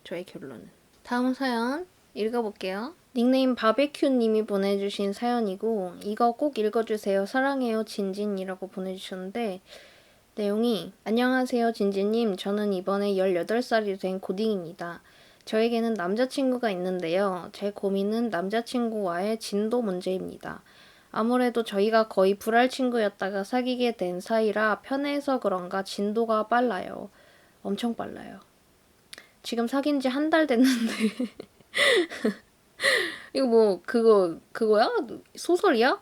저의 결론은. 다음 사연 읽어볼게요. 닉네임 바베큐님이 보내주신 사연이고 이거 꼭 읽어주세요. 사랑해요 진진이라고 보내주셨는데 내용이 안녕하세요 진진님. 저는 이번에 18살이 된 고딩입니다. 저에게는 남자친구가 있는데요. 제 고민은 남자친구와의 진도 문제입니다. 아무래도 저희가 거의 불알 친구였다가 사귀게 된 사이라 편해서 그런가 진도가 빨라요. 엄청 빨라요. 지금 사귄 지 1달 됐는데 이거 뭐 그거야? 소설이야?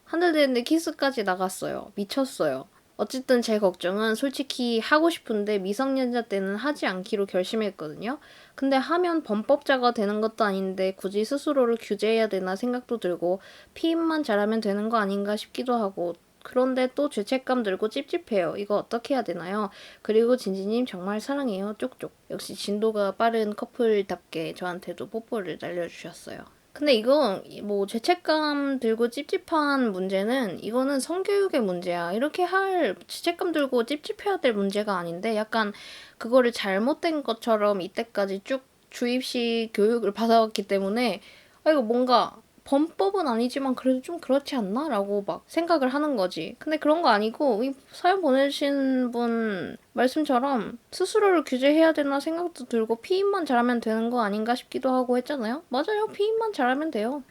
1달 됐는데 키스까지 나갔어요. 미쳤어요. 어쨌든 제 걱정은 솔직히 하고 싶은데 미성년자 때는 하지 않기로 결심했거든요. 근데 하면 범법자가 되는 것도 아닌데 굳이 스스로를 규제해야 되나 생각도 들고 피임만 잘하면 되는 거 아닌가 싶기도 하고 그런데 또 죄책감 들고 찝찝해요. 이거 어떻게 해야 되나요? 그리고 진지님 정말 사랑해요. 쪽쪽. 역시 진도가 빠른 커플답게 저한테도 뽀뽀를 날려주셨어요. 근데 이거 뭐 죄책감 들고 찝찝한 문제는 이거는 성교육의 문제야. 이렇게 할 죄책감 들고 찝찝해야 될 문제가 아닌데 약간 그거를 잘못된 것처럼 이때까지 쭉 주입식 교육을 받아왔기 때문에 이거 뭔가 범법은 아니지만 그래도 좀 그렇지 않나? 라고 막 생각을 하는 거지. 근데 그런 거 아니고 이 사연 보내주신 분 말씀처럼 스스로를 규제해야 되나 생각도 들고 피임만 잘하면 되는 거 아닌가 싶기도 하고 했잖아요. 맞아요. 피임만 잘하면 돼요.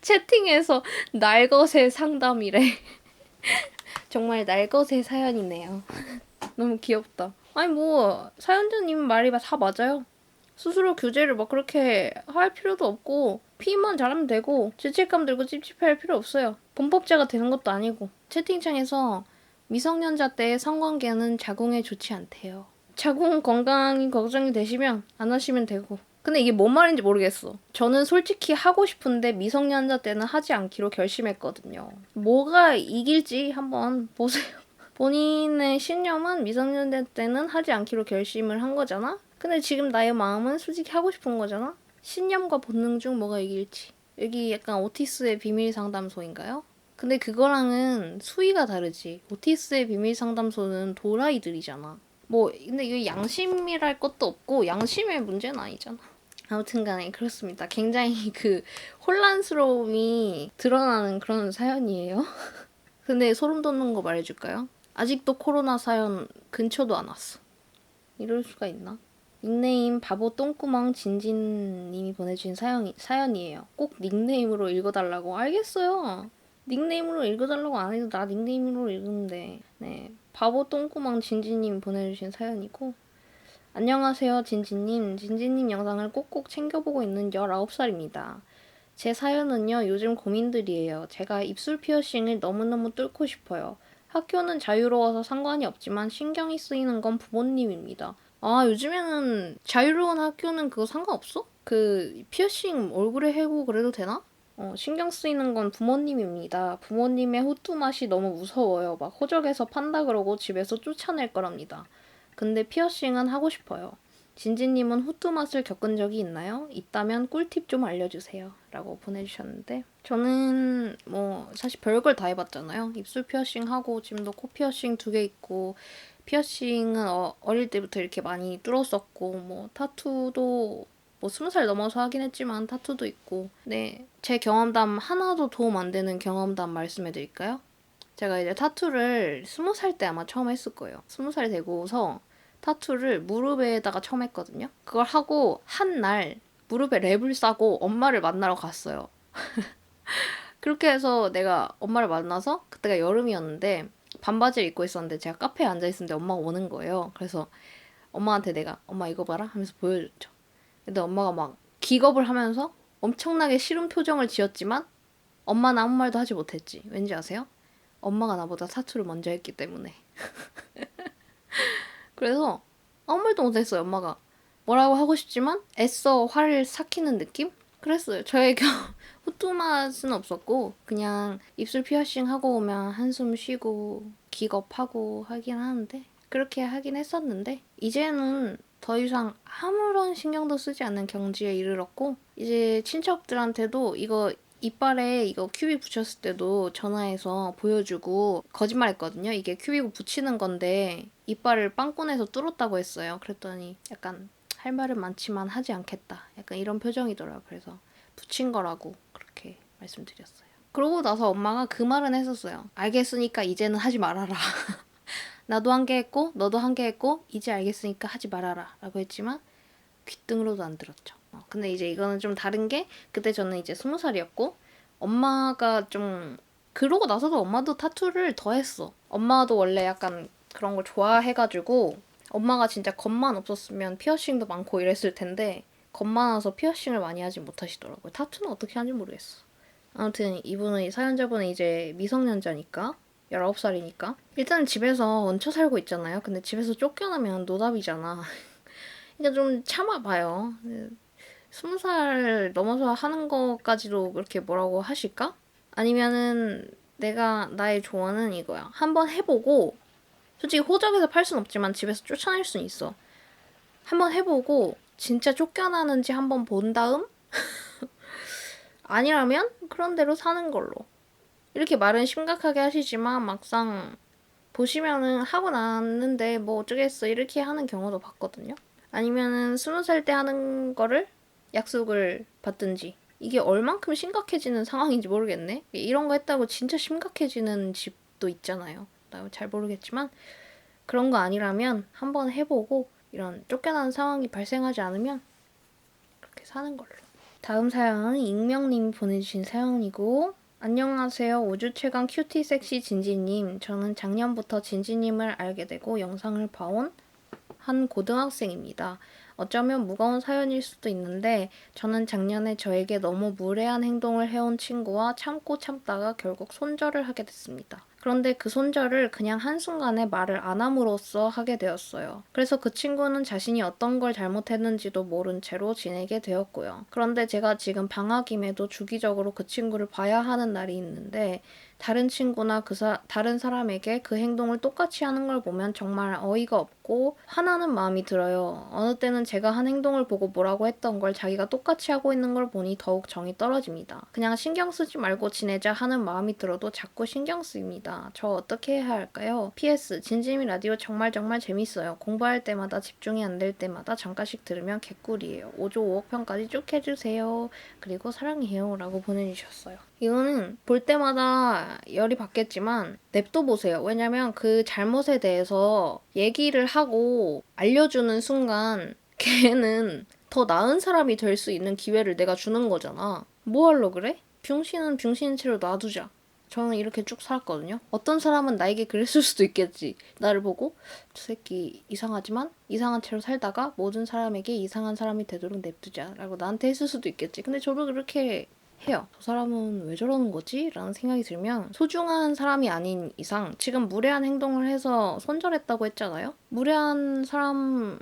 채팅에서 날것의 상담이래. 정말 날것의 사연이네요. 너무 귀엽다. 아니 뭐 사연자님 말이 다 맞아요. 스스로 규제를 막 그렇게 할 필요도 없고 피임만 잘하면 되고 죄책감 들고 찝찝할 필요 없어요. 범법자가 되는 것도 아니고. 채팅창에서 미성년자 때의 성관계는 자궁에 좋지 않대요. 자궁 건강이 걱정이 되시면 안 하시면 되고. 근데 이게 뭔 말인지 모르겠어. 저는 솔직히 하고 싶은데 미성년자 때는 하지 않기로 결심했거든요. 뭐가 이길지 한번 보세요. 본인의 신념은 미성년자 때는 하지 않기로 결심을 한 거잖아? 근데 지금 나의 마음은 솔직히 하고 싶은 거잖아? 신념과 본능 중 뭐가 이길지. 여기 약간 오티스의 비밀 상담소인가요? 근데 그거랑은 수위가 다르지. 오티스의 비밀 상담소는 도라이들이잖아. 뭐 근데 이거 양심이랄 것도 없고 양심의 문제는 아니잖아. 아무튼 간에 그렇습니다. 굉장히 그 혼란스러움이 드러나는 그런 사연이에요. 근데 소름 돋는 거 말해줄까요? 아직도 코로나 사연 근처도 안 왔어. 이럴 수가 있나? 닉네임 바보 똥구멍 진진님이 보내주신 사연이에요. 꼭 닉네임으로 읽어달라고. 알겠어요. 닉네임으로 읽어달라고 안 해도 나 닉네임으로 읽는데. 네, 바보 똥구멍 진진님 보내주신 사연이고. 안녕하세요 진진님. 진진님 영상을 꼭꼭 챙겨보고 있는 19살입니다. 제 사연은요, 요즘 고민들이에요. 제가 입술 피어싱을 너무너무 뚫고 싶어요. 학교는 자유로워서 상관이 없지만 신경이 쓰이는 건 부모님입니다. 아, 요즘에는 자유로운 학교는 그거 상관없어? 그 피어싱 얼굴에 해고 그래도 되나? 신경 쓰이는 건 부모님입니다. 부모님의 호두 맛이 너무 무서워요. 막 호적에서 판다 그러고 집에서 쫓아낼 거랍니다. 근데 피어싱은 하고 싶어요. 진지님은 호두 맛을 겪은 적이 있나요? 있다면 꿀팁 좀 알려주세요. 라고 보내주셨는데 저는 뭐 사실 별걸 다 해봤잖아요. 입술 피어싱 하고 지금도 코 피어싱 2개 있고 피어싱은 어릴 때부터 이렇게 많이 뚫었었고 뭐 타투도 뭐 20살 넘어서 하긴 했지만 타투도 있고 네, 제 경험담 하나도 도움 안 되는 경험담 말씀해 드릴까요? 제가 이제 타투를 20살 때 아마 처음 했을 거예요. 20살 되고서 타투를 무릎에다가 처음 했거든요. 그걸 하고 한 날 무릎에 랩을 싸고 엄마를 만나러 갔어요. 그렇게 해서 내가 엄마를 만나서 그때가 여름이었는데 반바지를 입고 있었는데 제가 카페에 앉아 있었는데 엄마가 오는 거예요. 그래서 엄마한테 내가 엄마 이거 봐라 하면서 보여줬죠. 근데 엄마가 막 기겁을 하면서 엄청나게 싫은 표정을 지었지만 엄마는 아무 말도 하지 못했지. 왠지 아세요? 엄마가 나보다 타투를 먼저 했기 때문에. 그래서 아무 말도 못했어요. 엄마가 뭐라고 하고 싶지만 애써 화를 삭히는 느낌? 그랬어요. 저의 후뚜맛은 없었고 그냥 입술 피어싱 하고 오면 한숨 쉬고 기겁하고 하긴 하는데 그렇게 하긴 했었는데 이제는 더 이상 아무런 신경도 쓰지 않는 경지에 이르렀고 이제 친척들한테도 이거 이빨에 이거 큐빅 붙였을 때도 전화해서 보여주고 거짓말했거든요. 이게 큐빅 붙이는 건데 이빨을 빵꾸내서 뚫었다고 했어요. 그랬더니 약간 할 말은 많지만 하지 않겠다. 약간 이런 표정이더라고요. 그래서 붙인 거라고 그렇게 말씀드렸어요. 그러고 나서 엄마가 그 말은 했었어요. 알겠으니까 이제는 하지 말아라. 나도 한 개 했고 너도 한 개 했고 이제 알겠으니까 하지 말아라 라고 했지만 귓등으로도 안 들었죠. 근데 이제 이거는 좀 다른 게 그때 저는 이제 20살이었고 엄마가 좀 그러고 나서도 엄마도 타투를 더 했어. 엄마도 원래 약간 그런 걸 좋아해가지고 엄마가 진짜 겁만 없었으면 피어싱도 많고 이랬을 텐데 겁 많아서 피어싱을 많이 하지 못하시더라고요. 타투는 어떻게 하는지 모르겠어. 아무튼 이분은 이 사연자분은 이제 미성년자니까 19살이니까 일단 집에서 얹혀 살고 있잖아요. 근데 집에서 쫓겨나면 노답이잖아. 그러니까 좀 참아봐요. 20살 넘어서 하는 거까지도 그렇게 뭐라고 하실까? 아니면은 내가 나의 조언은 이거야. 한번 해보고 솔직히 호적에서 팔 순 없지만 집에서 쫓아낼 순 있어. 한번 해보고 진짜 쫓겨나는지 한번 본 다음 아니라면 그런 대로 사는 걸로. 이렇게 말은 심각하게 하시지만 막상 보시면은 하고 났는데 뭐 어쩌겠어 이렇게 하는 경우도 봤거든요. 아니면은 20살 때 하는 거를 약속을 받든지 이게 얼만큼 심각해지는 상황인지 모르겠네. 이런 거 했다고 진짜 심각해지는 집도 있잖아요. 나 잘 모르겠지만 그런 거 아니라면 한번 해보고 이런 쫓겨나는 상황이 발생하지 않으면 그렇게 사는 걸로. 다음 사연은 익명님이 보내주신 사연이고 안녕하세요. 우주 최강 큐티 섹시 진지님. 저는 작년부터 진지님을 알게 되고 영상을 봐온 한 고등학생입니다. 어쩌면 무거운 사연일 수도 있는데 저는 작년에 저에게 너무 무례한 행동을 해온 친구와 참고 참다가 결국 손절을 하게 됐습니다. 그런데 그 손절을 그냥 한순간에 말을 안 함으로써 하게 되었어요. 그래서 그 친구는 자신이 어떤 걸 잘못했는지도 모른 채로 지내게 되었고요. 그런데 제가 지금 방학임에도 주기적으로 그 친구를 봐야 하는 날이 있는데 다른 친구나 다른 사람에게 그 행동을 똑같이 하는 걸 보면 정말 어이가 없고 화나는 마음이 들어요. 어느 때는 제가 한 행동을 보고 뭐라고 했던 걸 자기가 똑같이 하고 있는 걸 보니 더욱 정이 떨어집니다. 그냥 신경 쓰지 말고 지내자 하는 마음이 들어도 자꾸 신경 쓰입니다. 저 어떻게 해야 할까요? PS, 진지미 라디오 정말 재밌어요. 공부할 때마다 집중이 안 될 때마다 잠깐씩 들으면 개꿀이에요. 5조 5억 편까지 쭉 해주세요. 그리고 사랑해요. 라고 보내주셨어요. 이거는 볼 때마다 열이 받겠지만 냅둬 보세요. 왜냐면 그 잘못에 대해서 얘기를 하고 알려주는 순간 걔는 더 나은 사람이 될 수 있는 기회를 내가 주는 거잖아. 뭐 하려 그래? 병신은 병신인 채로 놔두자. 저는 이렇게 쭉 살았거든요. 어떤 사람은 나에게 그랬을 수도 있겠지. 나를 보고 저 새끼 이상하지만 이상한 채로 살다가 모든 사람에게 이상한 사람이 되도록 냅두자 라고 나한테 했을 수도 있겠지. 근데 저도 그렇게 해요. 저 사람은 왜 저러는 거지? 라는 생각이 들면 소중한 사람이 아닌 이상 지금 무례한 행동을 해서 손절했다고 했잖아요. 무례한 사람은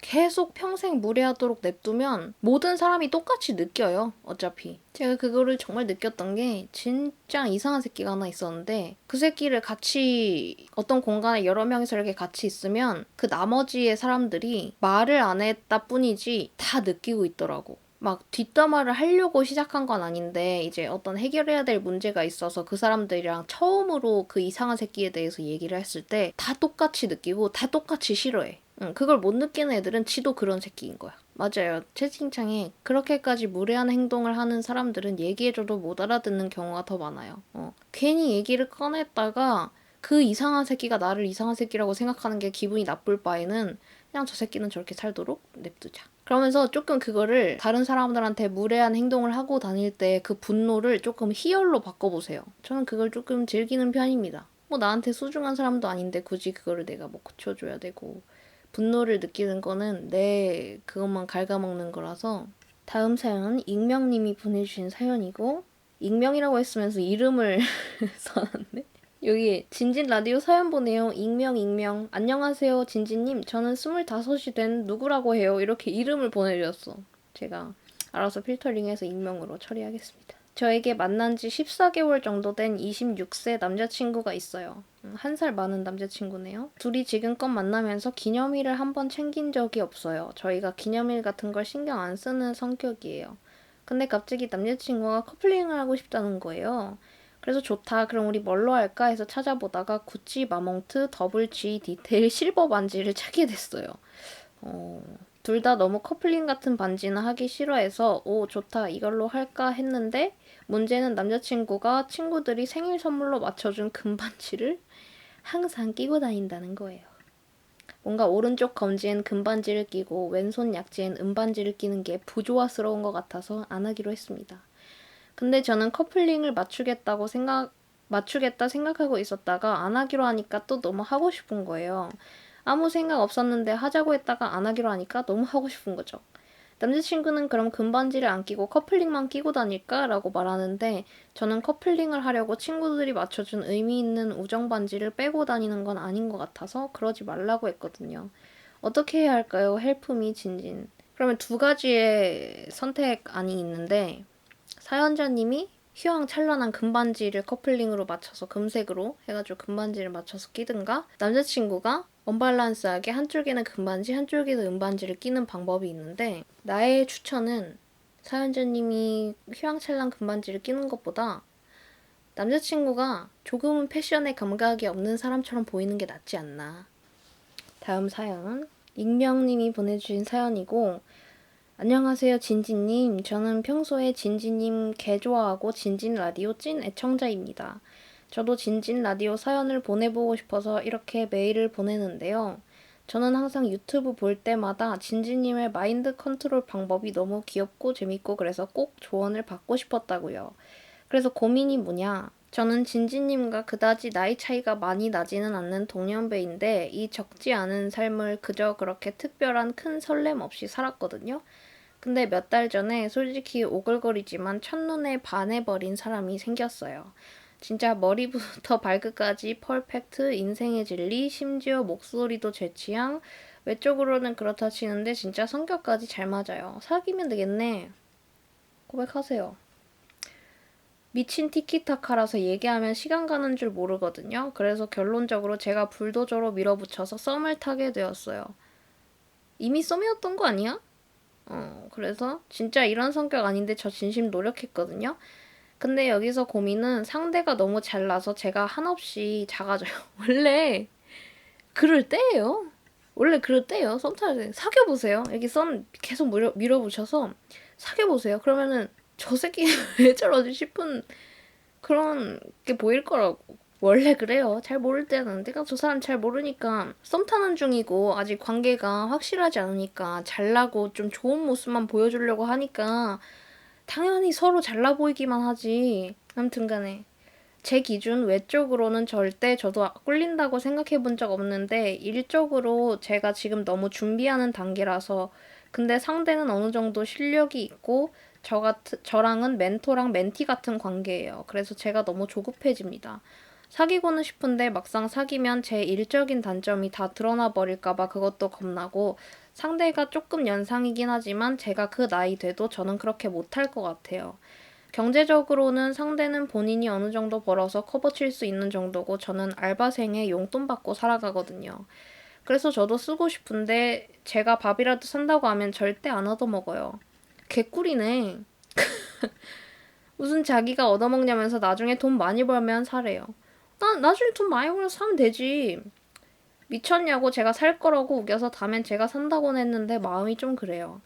계속 평생 무례하도록 냅두면 모든 사람이 똑같이 느껴요. 어차피. 제가 그거를 정말 느꼈던 게 진짜 이상한 새끼가 하나 있었는데 그 새끼를 같이 어떤 공간에 여러 명이서 이렇게 같이 있으면 그 나머지의 사람들이 말을 안 했다 뿐이지 다 느끼고 있더라고. 막 뒷담화를 하려고 시작한 건 아닌데 이제 어떤 해결해야 될 문제가 있어서 그 사람들이랑 처음으로 그 이상한 새끼에 대해서 얘기를 했을 때 다 똑같이 느끼고 다 똑같이 싫어해. 그걸 못 느끼는 애들은 지도 그런 새끼인 거야. 맞아요. 채팅창에 그렇게까지 무례한 행동을 하는 사람들은 얘기해줘도 못 알아듣는 경우가 더 많아요. 괜히 얘기를 꺼냈다가 그 이상한 새끼가 나를 이상한 새끼라고 생각하는 게 기분이 나쁠 바에는 그냥 저 새끼는 저렇게 살도록 냅두자. 그러면서 조금 그거를 다른 사람들한테 무례한 행동을 하고 다닐 때 그 분노를 조금 희열로 바꿔보세요. 저는 그걸 조금 즐기는 편입니다. 뭐 나한테 소중한 사람도 아닌데 굳이 그거를 내가 뭐 고쳐줘야 되고 분노를 느끼는 거는 내 그것만 갉아먹는 거라서. 다음 사연은 익명님이 보내주신 사연이고 익명이라고 했으면서 이름을 써놨네. 여기 진진 라디오 사연 보내요. 익명. 안녕하세요 진진님. 저는 25이 된 누구라고 해요. 이렇게 이름을 보내주셨어. 제가 알아서 필터링해서 익명으로 처리하겠습니다. 저에게 만난 지 14개월 정도 된 26세 남자친구가 있어요. 1살 많은 남자친구네요. 둘이 지금껏 만나면서 기념일을 한 번 챙긴 적이 없어요. 저희가 기념일 같은 걸 신경 안 쓰는 성격이에요. 근데 갑자기 남자친구가 커플링을 하고 싶다는 거예요. 그래서 좋다. 그럼 우리 뭘로 할까 해서 찾아보다가 구찌 마몽트 더블 G 디테일 실버 반지를 찾게 됐어요. 둘 다 너무 커플링 같은 반지는 하기 싫어해서 오 좋다 이걸로 할까 했는데 문제는 남자친구가 친구들이 생일 선물로 맞춰준 금반지를 항상 끼고 다닌다는 거예요. 뭔가 오른쪽 검지엔 금반지를 끼고 왼손 약지엔 은반지를 끼는 게 부조화스러운 것 같아서 안 하기로 했습니다. 근데 저는 커플링을 맞추겠다 생각하고 있었다가 안 하기로 하니까 또 너무 하고 싶은 거예요. 아무 생각 없었는데 하자고 했다가 안 하기로 하니까 너무 하고 싶은 거죠. 남자친구는 그럼 금반지를 안 끼고 커플링만 끼고 다닐까? 라고 말하는데 저는 커플링을 하려고 친구들이 맞춰준 의미 있는 우정 반지를 빼고 다니는 건 아닌 것 같아서 그러지 말라고 했거든요. 어떻게 해야 할까요? 헬프미 진진. 그러면 두 가지의 선택안이 있는데 사연자님이 휘황찬란한 금반지를 커플링으로 맞춰서 금색으로 해가지고 금반지를 맞춰서 끼든가 남자친구가 언밸런스하게 한쪽에는 금반지 한쪽에는 은반지를 끼는 방법이 있는데 나의 추천은 사연자님이 휘황찬란 금반지를 끼는 것보다 남자친구가 조금은 패션에 감각이 없는 사람처럼 보이는 게 낫지 않나. 다음 사연은 익명님이 보내주신 사연이고 안녕하세요 진진님. 저는 평소에 진진님 개 좋아하고 진진 라디오 찐 애청자입니다. 저도 진진 라디오 사연을 보내보고 싶어서 이렇게 메일을 보내는데요. 저는 항상 유튜브 볼 때마다 진진님의 마인드 컨트롤 방법이 너무 귀엽고 재밌고 그래서 꼭 조언을 받고 싶었다고요. 그래서 고민이 뭐냐? 저는 진지님과 그다지 나이 차이가 많이 나지는 않는 동년배인데 이 적지 않은 삶을 그저 그렇게 특별한 큰 설렘 없이 살았거든요. 근데 몇 달 전에 솔직히 오글거리지만 첫눈에 반해버린 사람이 생겼어요. 진짜 머리부터 발끝까지 퍼펙트, 인생의 진리, 심지어 목소리도 제 취향, 외적으로는 그렇다 치는데 진짜 성격까지 잘 맞아요. 사귀면 되겠네. 고백하세요. 미친 티키타카라서 얘기하면 시간 가는 줄 모르거든요. 그래서 결론적으로 제가 불도저로 밀어붙여서 썸을 타게 되었어요. 이미 썸이었던 거 아니야? 그래서 진짜 이런 성격 아닌데 저 진심 노력했거든요. 근데 여기서 고민은 상대가 너무 잘나서 제가 한없이 작아져요. 원래 그럴 때예요. 원래 그럴 때예요. 썸 탈 때. 사귀어보세요. 여기 썸 계속 밀어붙여서 사귀어보세요. 그러면은 저 새끼 왜 저러지 싶은 그런 게 보일 거라고. 원래 그래요. 잘 모를 때는 내가 저 사람 잘 모르니까 썸 타는 중이고 아직 관계가 확실하지 않으니까 잘나고 좀 좋은 모습만 보여주려고 하니까 당연히 서로 잘나 보이기만 하지. 아무튼 간에 제 기준 외적으로는 절대 저도 꿀린다고 생각해 본 적 없는데 일적으로 제가 지금 너무 준비하는 단계라서 근데 상대는 어느 정도 실력이 있고 저랑은 멘토랑 멘티 같은 관계예요. 그래서 제가 너무 조급해집니다. 사귀고는 싶은데 막상 사귀면 제 일적인 단점이 다 드러나 버릴까봐 그것도 겁나고 상대가 조금 연상이긴 하지만 제가 그 나이 돼도 저는 그렇게 못할 것 같아요. 경제적으로는 상대는 본인이 어느 정도 벌어서 커버 칠 수 있는 정도고 저는 알바생에 용돈 받고 살아가거든요. 그래서 저도 쓰고 싶은데 제가 밥이라도 산다고 하면 절대 안 얻어먹어요. 개꿀이네. 무슨 자기가 얻어먹냐면서 나중에 돈 많이 벌면 사래요. 나중에 돈 많이 벌어서 사면 되지. 미쳤냐고 제가 살 거라고 우겨서 다음엔 제가 산다고는 했는데 마음이 좀 그래요.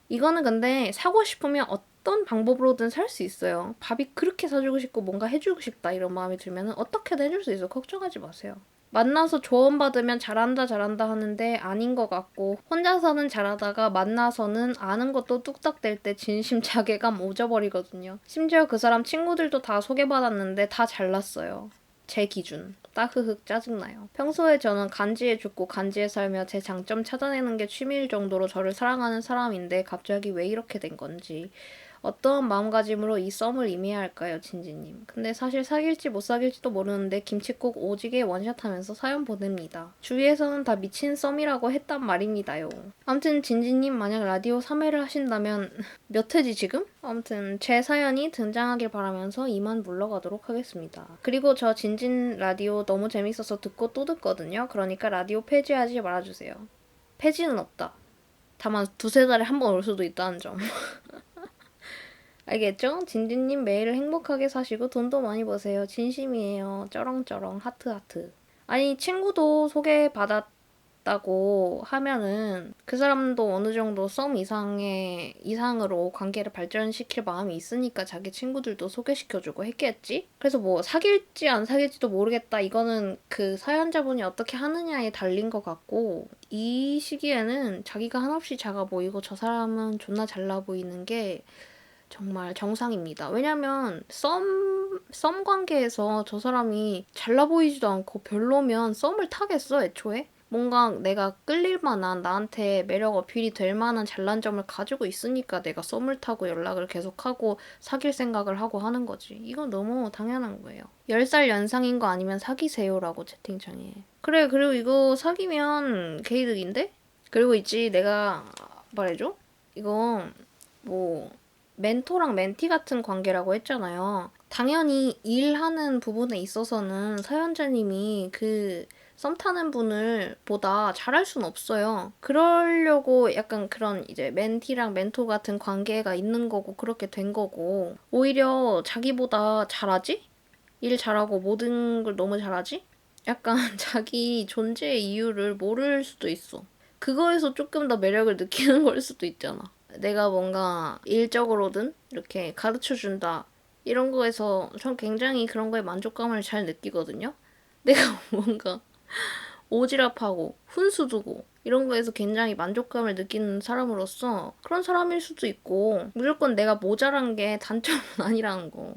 이거는 근데 사고 싶으면 어떤 방법으로든 살 수 있어요. 밥이 그렇게 사주고 싶고 뭔가 해주고 싶다 이런 마음이 들면 어떻게든 해줄 수 있어. 걱정하지 마세요. 만나서 조언받으면 잘한다 잘한다 하는데 아닌 것 같고 혼자서는 잘하다가 만나서는 아는 것도 뚝딱 될 때 진심 자괴감 오져버리거든요. 심지어 그 사람 친구들도 다 소개받았는데 다 잘났어요. 제 기준. 따흐흑 짜증나요. 평소에 저는 간지에 죽고 간지에 살며 제 장점 찾아내는 게 취미일 정도로 저를 사랑하는 사람인데 갑자기 왜 이렇게 된 건지. 어떠한 마음가짐으로 이 썸을 임해야 할까요, 진지님? 근데 사실 사귈지 못 사귈지도 모르는데 김칫국 오지게 원샷하면서 사연 보냅니다. 주위에서는 다 미친 썸이라고 했단 말입니다요. 아무튼 진지님 만약 라디오 3회를 하신다면 몇 회지 지금? 아무튼 제 사연이 등장하길 바라면서 이만 물러가도록 하겠습니다. 그리고 저 진진 라디오 너무 재밌어서 듣고 또 듣거든요. 그러니까 라디오 폐지하지 말아주세요. 폐지는 없다. 다만 두세 달에 한 번 올 수도 있다는 점. 알겠죠? 진진님 매일 행복하게 사시고 돈도 많이 버세요. 진심이에요. 쩌렁쩌렁 하트 하트. 아니 친구도 소개받았다고 하면은 그 사람도 어느 정도 썸 이상으로 관계를 발전시킬 마음이 있으니까 자기 친구들도 소개시켜주고 했겠지? 그래서 뭐 사귈지 안 사귈지도 모르겠다. 이거는 그 사연자분이 어떻게 하느냐에 달린 것 같고 이 시기에는 자기가 한없이 작아 보이고 저 사람은 존나 잘나 보이는 게 정말 정상입니다. 왜냐면 썸 관계에서 저 사람이 잘나 보이지도 않고 별로면 썸을 타겠어, 애초에? 뭔가 내가 끌릴 만한, 나한테 매력 어필이 될 만한 잘난 점을 가지고 있으니까 내가 썸을 타고 연락을 계속하고 사귈 생각을 하고 하는 거지. 이건 너무 당연한 거예요. 10살 연상인 거 아니면 사귀세요라고 채팅창에. 그래, 그리고 이거 사귀면 개이득인데? 그리고 있지, 내가 말해줘? 이거 뭐 멘토랑 멘티 같은 관계라고 했잖아요. 당연히 일하는 부분에 있어서는 사연자님이 그 썸 타는 분을 보다 잘할 순 없어요. 그러려고 약간 그런 이제 멘티랑 멘토 같은 관계가 있는 거고 그렇게 된 거고 오히려 자기보다 잘하지? 일 잘하고 모든 걸 너무 잘하지? 약간 자기 존재의 이유를 모를 수도 있어. 그거에서 조금 더 매력을 느끼는 걸 수도 있잖아. 내가 뭔가 일적으로든 이렇게 가르쳐준다. 이런 거에서 전 굉장히 그런 거에 만족감을 잘 느끼거든요. 내가 뭔가 오지랖하고 훈수두고 이런 거에서 굉장히 만족감을 느끼는 사람으로서 그런 사람일 수도 있고 무조건 내가 모자란 게 단점은 아니라는 거.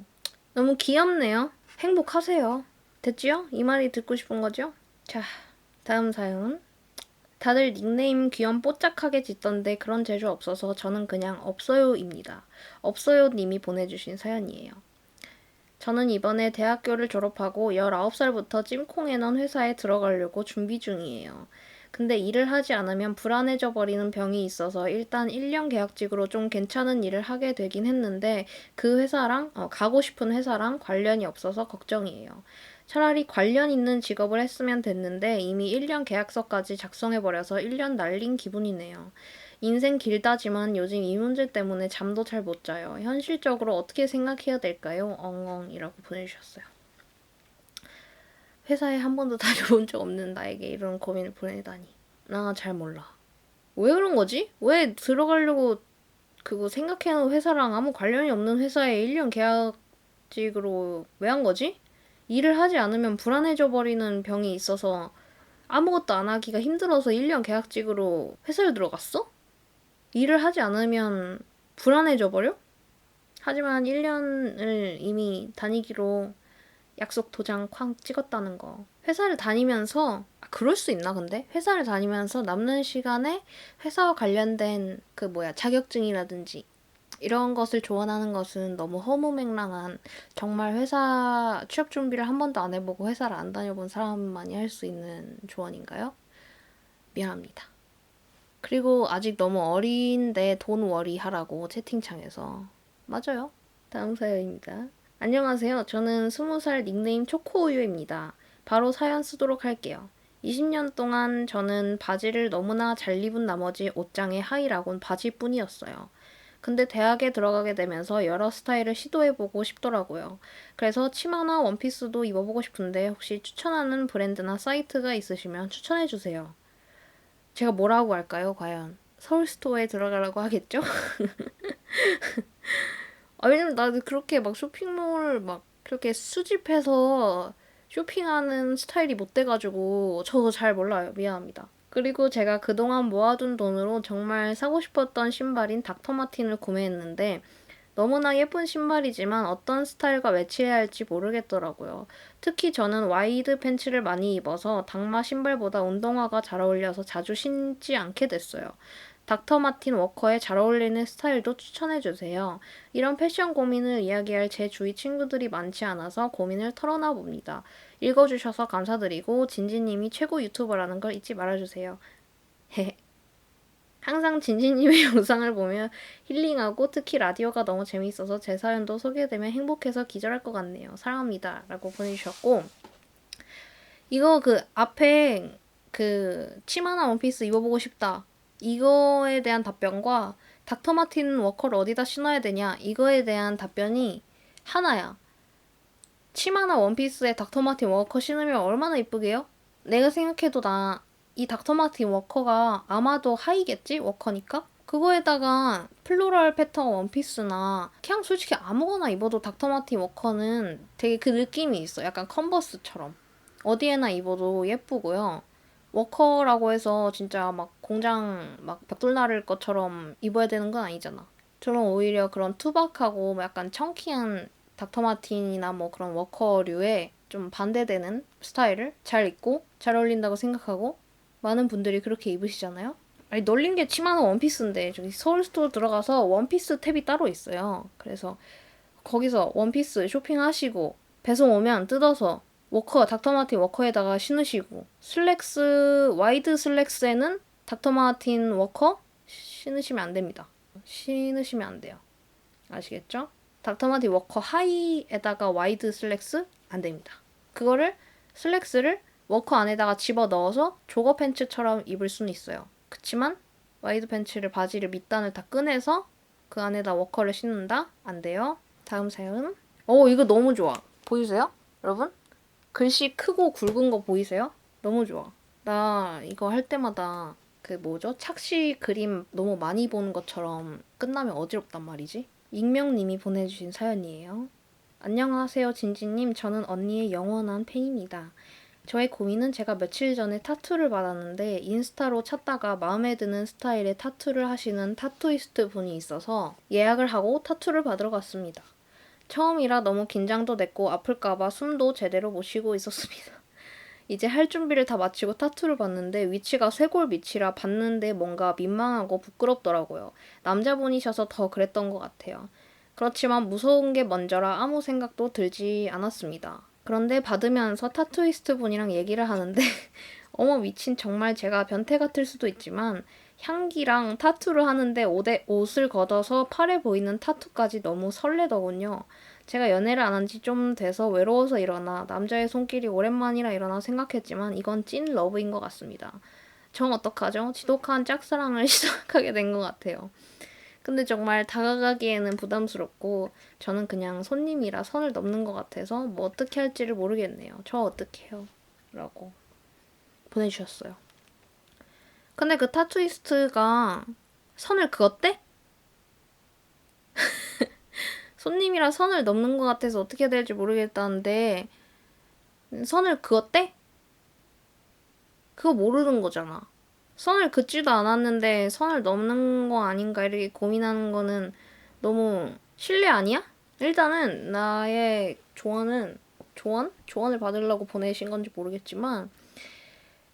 너무 귀엽네요. 행복하세요. 됐지요? 이 말이 듣고 싶은 거죠? 자, 다음 사연. 다들 닉네임 귀염 뽀짝하게 짓던데 그런 재주 없어서 저는 그냥 없어요입니다. 없어요 님이 보내주신 사연이에요. 저는 이번에 대학교를 졸업하고 19살부터 찜콩에 넣은 회사에 들어가려고 준비 중이에요. 근데 일을 하지 않으면 불안해져 버리는 병이 있어서 일단 1년 계약직으로 좀 괜찮은 일을 하게 되긴 했는데 그 회사랑, 가고 싶은 회사랑 관련이 없어서 걱정이에요. 차라리 관련 있는 직업을 했으면 됐는데 이미 1년 계약서까지 작성해버려서 1년 날린 기분이네요. 인생 길다지만 요즘 이 문제 때문에 잠도 잘 못 자요. 현실적으로 어떻게 생각해야 될까요? 엉엉이라고 보내주셨어요. 회사에 한 번도 다녀본 적 없는 나에게 이런 고민을 보내다니. 나 잘 몰라. 왜 그런 거지? 왜 들어가려고 그거 생각해놓은 회사랑 아무 관련이 없는 회사에 1년 계약직으로 왜 한 거지? 일을 하지 않으면 불안해져 버리는 병이 있어서 아무것도 안 하기가 힘들어서 1년 계약직으로 회사를 들어갔어? 일을 하지 않으면 불안해져 버려? 하지만 1년을 이미 다니기로 약속 도장 쾅 찍었다는 거. 회사를 다니면서, 그럴 수 있나 근데? 회사를 다니면서 남는 시간에 회사와 관련된 자격증이라든지 이런 것을 조언하는 것은 너무 허무맹랑한, 정말 회사 취업 준비를 한 번도 안 해보고 회사를 안 다녀본 사람만이 할 수 있는 조언인가요? 미안합니다. 그리고 아직 너무 어린데 돈 워리 하라고 채팅창에서. 맞아요. 다음 사연입니다. 안녕하세요. 저는 20살 닉네임 초코우유입니다. 바로 사연 쓰도록 할게요. 20년 동안 저는 바지를 너무나 잘 입은 나머지 옷장에 하이라곤 바지뿐이었어요. 근데 대학에 들어가게 되면서 여러 스타일을 시도해보고 싶더라고요. 그래서 치마나 원피스도 입어보고 싶은데 혹시 추천하는 브랜드나 사이트가 있으시면 추천해주세요. 제가 뭐라고 할까요, 과연? 서울스토어에 들어가라고 하겠죠? 왜냐면 나도 그렇게 막 쇼핑몰 막 그렇게 수집해서 쇼핑하는 스타일이 못 돼가지고 저도 잘 몰라요. 미안합니다. 그리고 제가 그동안 모아둔 돈으로 정말 사고 싶었던 신발인 닥터마틴을 구매했는데 너무나 예쁜 신발이지만 어떤 스타일과 매치해야 할지 모르겠더라고요. 특히 저는 와이드 팬츠를 많이 입어서 닭마 신발보다 운동화가 잘 어울려서 자주 신지 않게 됐어요. 닥터 마틴 워커에 잘 어울리는 스타일도 추천해주세요. 이런 패션 고민을 이야기할 제 주위 친구들이 많지 않아서 고민을 털어놔 봅니다. 읽어주셔서 감사드리고 진지님이 최고 유튜버라는 걸 잊지 말아주세요. 항상 진진님의 영상을 보며 힐링하고 특히 라디오가 너무 재미있어서 제 사연도 소개되면 행복해서 기절할 것 같네요. 사랑합니다. 라고 보내주셨고 이거 앞에 치마나 원피스 입어보고 싶다. 이거에 대한 답변과 닥터 마틴 워커를 어디다 신어야 되냐 이거에 대한 답변이 하나야. 치마나 원피스에 닥터 마틴 워커 신으면 얼마나 이쁘게요? 내가 생각해도 이 닥터 마틴 워커가 아마도 하이겠지? 워커니까? 그거에다가 플로럴 패턴 원피스나 그냥 솔직히 아무거나 입어도 닥터 마틴 워커는 되게 그 느낌이 있어. 약간 컨버스처럼. 어디에나 입어도 예쁘고요. 워커라고 해서 진짜 막 공장 막 벽돌 나를 것처럼 입어야 되는 건 아니잖아. 저는 오히려 그런 투박하고 약간 청키한 닥터 마틴이나 뭐 그런 워커류에 좀 반대되는 스타일을 잘 입고 잘 어울린다고 생각하고 많은 분들이 그렇게 입으시잖아요. 아니 널린 게 치마는 원피스인데 저기 서울스토어 들어가서 원피스 탭이 따로 있어요. 그래서 거기서 원피스 쇼핑하시고 배송 오면 뜯어서 닥터마틴 워커에다가 신으시고 슬랙스 와이드 슬랙스에는 닥터마틴 워커 신으시면 안 됩니다. 신으시면 안 돼요. 아시겠죠? 닥터마틴 워커 하이에다가 와이드 슬랙스 안 됩니다. 그거를 슬랙스를 워커 안에다가 집어 넣어서 조거 팬츠처럼 입을 수는 있어요. 그치만 와이드 팬츠를 바지를 밑단을 다 꺼내서 그 안에다 워커를 신는다? 안 돼요. 다음 사연. 이거 너무 좋아. 보이세요? 여러분? 글씨 크고 굵은 거 보이세요? 너무 좋아. 나 이거 할 때마다 착시 그림 너무 많이 보는 것처럼 끝나면 어지럽단 말이지. 익명님이 보내주신 사연이에요. 안녕하세요, 진지님. 저는 언니의 영원한 팬입니다. 저의 고민은 제가 며칠 전에 타투를 받았는데 인스타로 찾다가 마음에 드는 스타일의 타투를 하시는 타투이스트 분이 있어서 예약을 하고 타투를 받으러 갔습니다. 처음이라 너무 긴장도 됐고 아플까봐 숨도 제대로 못 쉬고 있었습니다. 이제 할 준비를 다 마치고 타투를 봤는데 위치가 쇄골 밑이라 봤는데 뭔가 민망하고 부끄럽더라고요. 남자분이셔서 더 그랬던 것 같아요. 그렇지만 무서운 게 먼저라 아무 생각도 들지 않았습니다. 그런데 받으면서 타투이스트 분이랑 얘기를 하는데 어머 미친 정말 제가 변태 같을 수도 있지만 향기랑 타투를 하는데 옷을 걷어서 팔에 보이는 타투까지 너무 설레더군요. 제가 연애를 안 한 지 좀 돼서 외로워서 일어나 남자의 손길이 오랜만이라 일어나 생각했지만 이건 찐 러브인 것 같습니다. 정 어떡하죠? 지독한 짝사랑을 시작하게 된 것 같아요. 근데 정말 다가가기에는 부담스럽고 저는 그냥 손님이라 선을 넘는 것 같아서 뭐 어떻게 할지를 모르겠네요. 저 어떡해요? 라고 보내주셨어요. 근데 그 타투이스트가 선을 그었대? 손님이라 선을 넘는 것 같아서 어떻게 해야 될지 모르겠다는데 선을 그었대? 그거 모르는 거잖아. 선을 긋지도 않았는데 선을 넘는 거 아닌가 이렇게 고민하는 거는 너무 실례 아니야? 일단은 나의 조언을 받으려고 보내신 건지 모르겠지만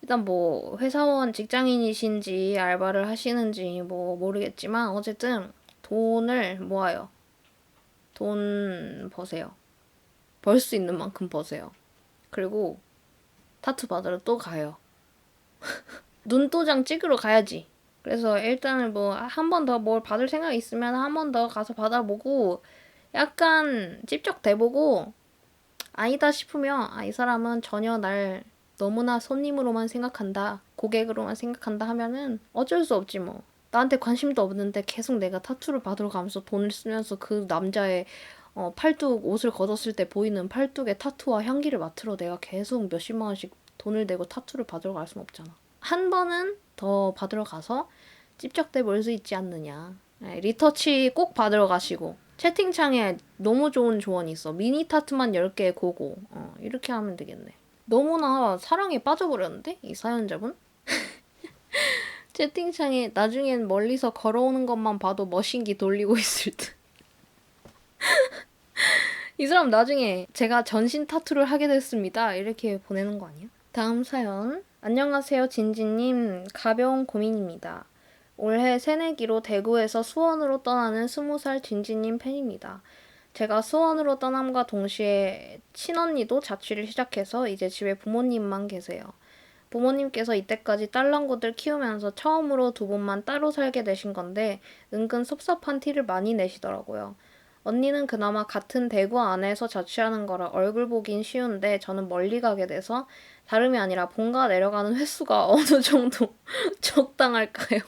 일단 뭐 회사원 직장인이신지 알바를 하시는지 뭐 모르겠지만 어쨌든 돈을 모아요. 돈 버세요. 벌 수 있는 만큼 버세요. 그리고 타투 받으러 또 가요. 눈도장 찍으러 가야지. 그래서 일단은 뭐 한 번 더 뭘 받을 생각이 있으면 한 번 더 가서 받아보고 약간 찝쩍대보고 아니다 싶으면 이 사람은 전혀 날 너무나 손님으로만 생각한다. 고객으로만 생각한다 하면은 어쩔 수 없지 뭐. 나한테 관심도 없는데 계속 내가 타투를 받으러 가면서 돈을 쓰면서 그 남자의 팔뚝 옷을 걷었을 때 보이는 팔뚝의 타투와 향기를 맡으러 내가 계속 몇십만 원씩 돈을 내고 타투를 받으러 갈 수는 없잖아. 한 번은 더 받으러 가서 찝쩍대 볼 수 있지 않느냐. 리터치 꼭 받으러 가시고 채팅창에 너무 좋은 조언이 있어. 미니 타투만 10개 고고. 이렇게 하면 되겠네. 너무나 사랑에 빠져버렸는데? 이 사연자분? 채팅창에 나중엔 멀리서 걸어오는 것만 봐도 머신기 돌리고 있을 듯. 이 사람 나중에 제가 전신 타투를 하게 됐습니다. 이렇게 보내는 거 아니야? 다음 사연. 안녕하세요 진지님. 가벼운 고민입니다. 올해 새내기로 대구에서 수원으로 떠나는 20살 진지님 팬입니다. 제가 수원으로 떠남과 동시에 친언니도 자취를 시작해서 이제 집에 부모님만 계세요. 부모님께서 이때까지 딸랑구들 키우면서 처음으로 두 분만 따로 살게 되신 건데 은근 섭섭한 티를 많이 내시더라고요. 언니는 그나마 같은 대구 안에서 자취하는 거라 얼굴 보긴 쉬운데 저는 멀리 가게 돼서 다름이 아니라 본가 내려가는 횟수가 어느 정도 적당할까요?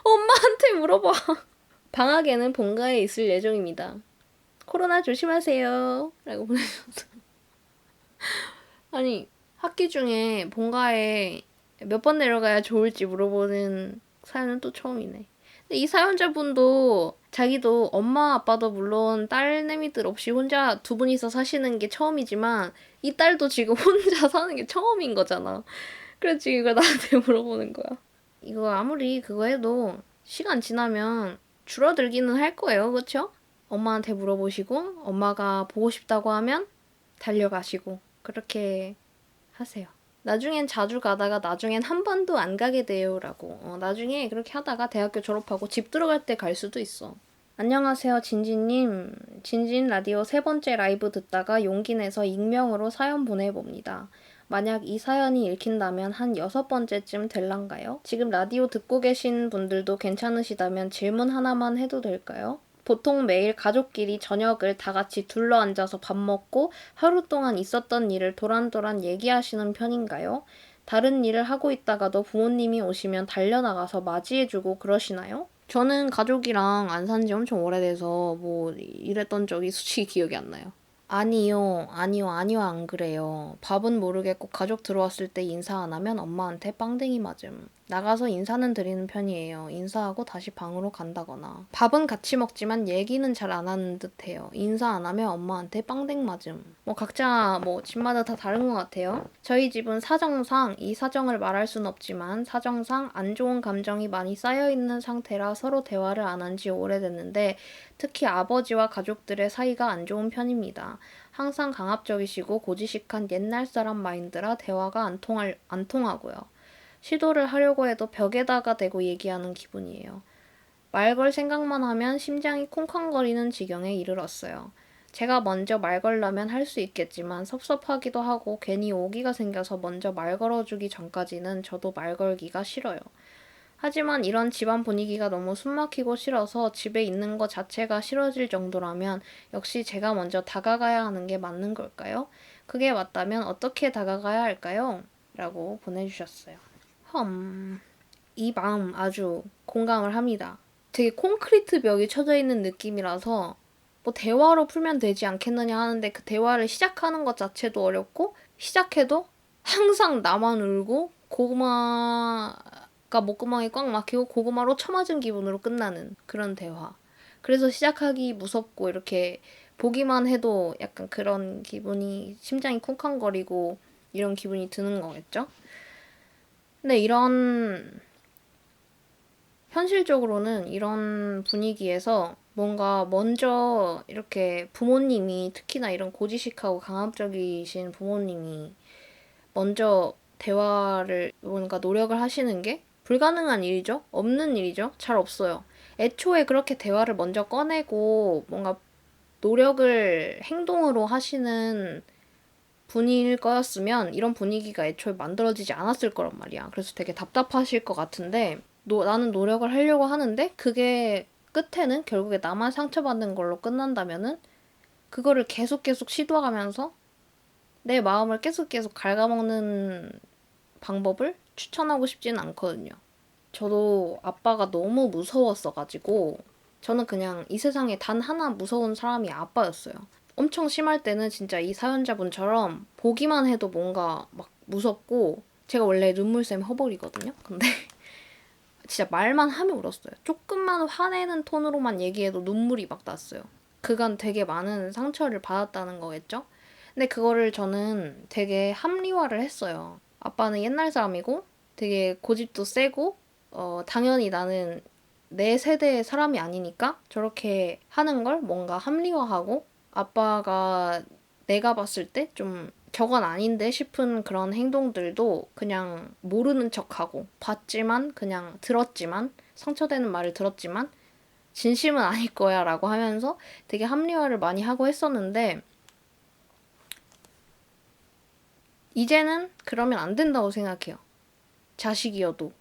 엄마한테 물어봐. 방학에는 본가에 있을 예정입니다. 코로나 조심하세요. 라고 보내셨어. 아니 학기 중에 본가에 몇 번 내려가야 좋을지 물어보는 사연은 또 처음이네. 근데 이 사연자분도 자기도 엄마 아빠도 물론 딸내미들 없이 혼자 두 분이서 사시는 게 처음이지만 이 딸도 지금 혼자 사는 게 처음인 거잖아. 그래서 지금 이걸 나한테 물어보는 거야. 이거 아무리 그거 해도 시간 지나면 줄어들기는 할 거예요. 그쵸? 엄마한테 물어보시고 엄마가 보고 싶다고 하면 달려가시고 그렇게 하세요. 나중엔 자주 가다가 나중엔 한 번도 안 가게 돼요 라고. 나중에 그렇게 하다가 대학교 졸업하고 집 들어갈 때 갈 수도 있어. 안녕하세요 진진님. 진진 라디오 3번째 라이브 듣다가 용기 내서 익명으로 사연 보내봅니다. 만약 이 사연이 읽힌다면 한 6번째쯤 될란가요? 지금 라디오 듣고 계신 분들도 괜찮으시다면 질문 하나만 해도 될까요? 보통 매일 가족끼리 저녁을 다 같이 둘러앉아서 밥 먹고 하루 동안 있었던 일을 도란도란 얘기하시는 편인가요? 다른 일을 하고 있다가도 부모님이 오시면 달려나가서 맞이해주고 그러시나요? 저는 가족이랑 안 산지 엄청 오래돼서 뭐 이랬던 적이 솔직히 기억이 안 나요. 아니요, 안 그래요. 밥은 모르겠고 가족 들어왔을 때 인사 안 하면 엄마한테 빵댕이 맞음. 나가서 인사는 드리는 편이에요. 인사하고 다시 방으로 간다거나. 밥은 같이 먹지만 얘기는 잘 안 하는 듯해요. 인사 안 하면 엄마한테 빵댕 맞음. 뭐 각자 뭐 집마다 다 다른 것 같아요. 저희 집은 사정상 이 사정을 말할 순 없지만 사정상 안 좋은 감정이 많이 쌓여있는 상태라 서로 대화를 안 한 지 오래됐는데 특히 아버지와 가족들의 사이가 안 좋은 편입니다. 항상 강압적이시고 고지식한 옛날 사람 마인드라 대화가 안 통하고요. 시도를 하려고 해도 벽에다가 대고 얘기하는 기분이에요. 말 걸 생각만 하면 심장이 쿵쾅거리는 지경에 이르렀어요. 제가 먼저 말 걸라면 할 수 있겠지만 섭섭하기도 하고 괜히 오기가 생겨서 먼저 말 걸어주기 전까지는 저도 말 걸기가 싫어요. 하지만 이런 집안 분위기가 너무 숨막히고 싫어서 집에 있는 것 자체가 싫어질 정도라면 역시 제가 먼저 다가가야 하는 게 맞는 걸까요? 그게 맞다면 어떻게 다가가야 할까요? 라고 보내주셨어요. 이 마음 아주 공감을 합니다. 되게 콘크리트 벽이 쳐져 있는 느낌이라서 뭐 대화로 풀면 되지 않겠느냐 하는데 그 대화를 시작하는 것 자체도 어렵고 시작해도 항상 나만 울고 고구마가 목구멍이 꽉 막히고 고구마로 쳐맞은 기분으로 끝나는 그런 대화. 그래서 시작하기 무섭고 이렇게 보기만 해도 약간 그런 기분이 심장이 쿵쾅거리고 이런 기분이 드는 거겠죠? 근데 현실적으로는 이런 분위기에서 뭔가 먼저 이렇게 부모님이 특히나 이런 고지식하고 강압적이신 부모님이 먼저 대화를 뭔가 노력을 하시는 게 불가능한 일이죠? 없는 일이죠? 잘 없어요. 애초에 그렇게 대화를 먼저 꺼내고 뭔가 노력을 행동으로 하시는 분일 거였으면 이런 분위기가 애초에 만들어지지 않았을 거란 말이야. 그래서 되게 답답하실 것 같은데 나는 노력을 하려고 하는데 그게 끝에는 결국에 나만 상처받는 걸로 끝난다면은 그거를 계속 시도하면서 내 마음을 계속 갉아먹는 방법을 추천하고 싶지는 않거든요. 저도 아빠가 너무 무서웠어가지고 저는 그냥 이 세상에 단 하나 무서운 사람이 아빠였어요. 엄청 심할 때는 진짜 이 사연자분처럼 보기만 해도 뭔가 막 무섭고 제가 원래 눈물샘 허벌이거든요. 근데 진짜 말만 하면 울었어요. 조금만 화내는 톤으로만 얘기해도 눈물이 막 났어요. 그간 되게 많은 상처를 받았다는 거겠죠? 근데 그거를 저는 되게 합리화를 했어요. 아빠는 옛날 사람이고 되게 고집도 세고 당연히 나는 내 세대의 사람이 아니니까 저렇게 하는 걸 뭔가 합리화하고 아빠가 내가 봤을 때 좀 저건 아닌데 싶은 그런 행동들도 그냥 모르는 척하고 봤지만 그냥 들었지만 상처되는 말을 들었지만 진심은 아닐 거야 라고 하면서 되게 합리화를 많이 하고 했었는데 이제는 그러면 안 된다고 생각해요. 자식이어도.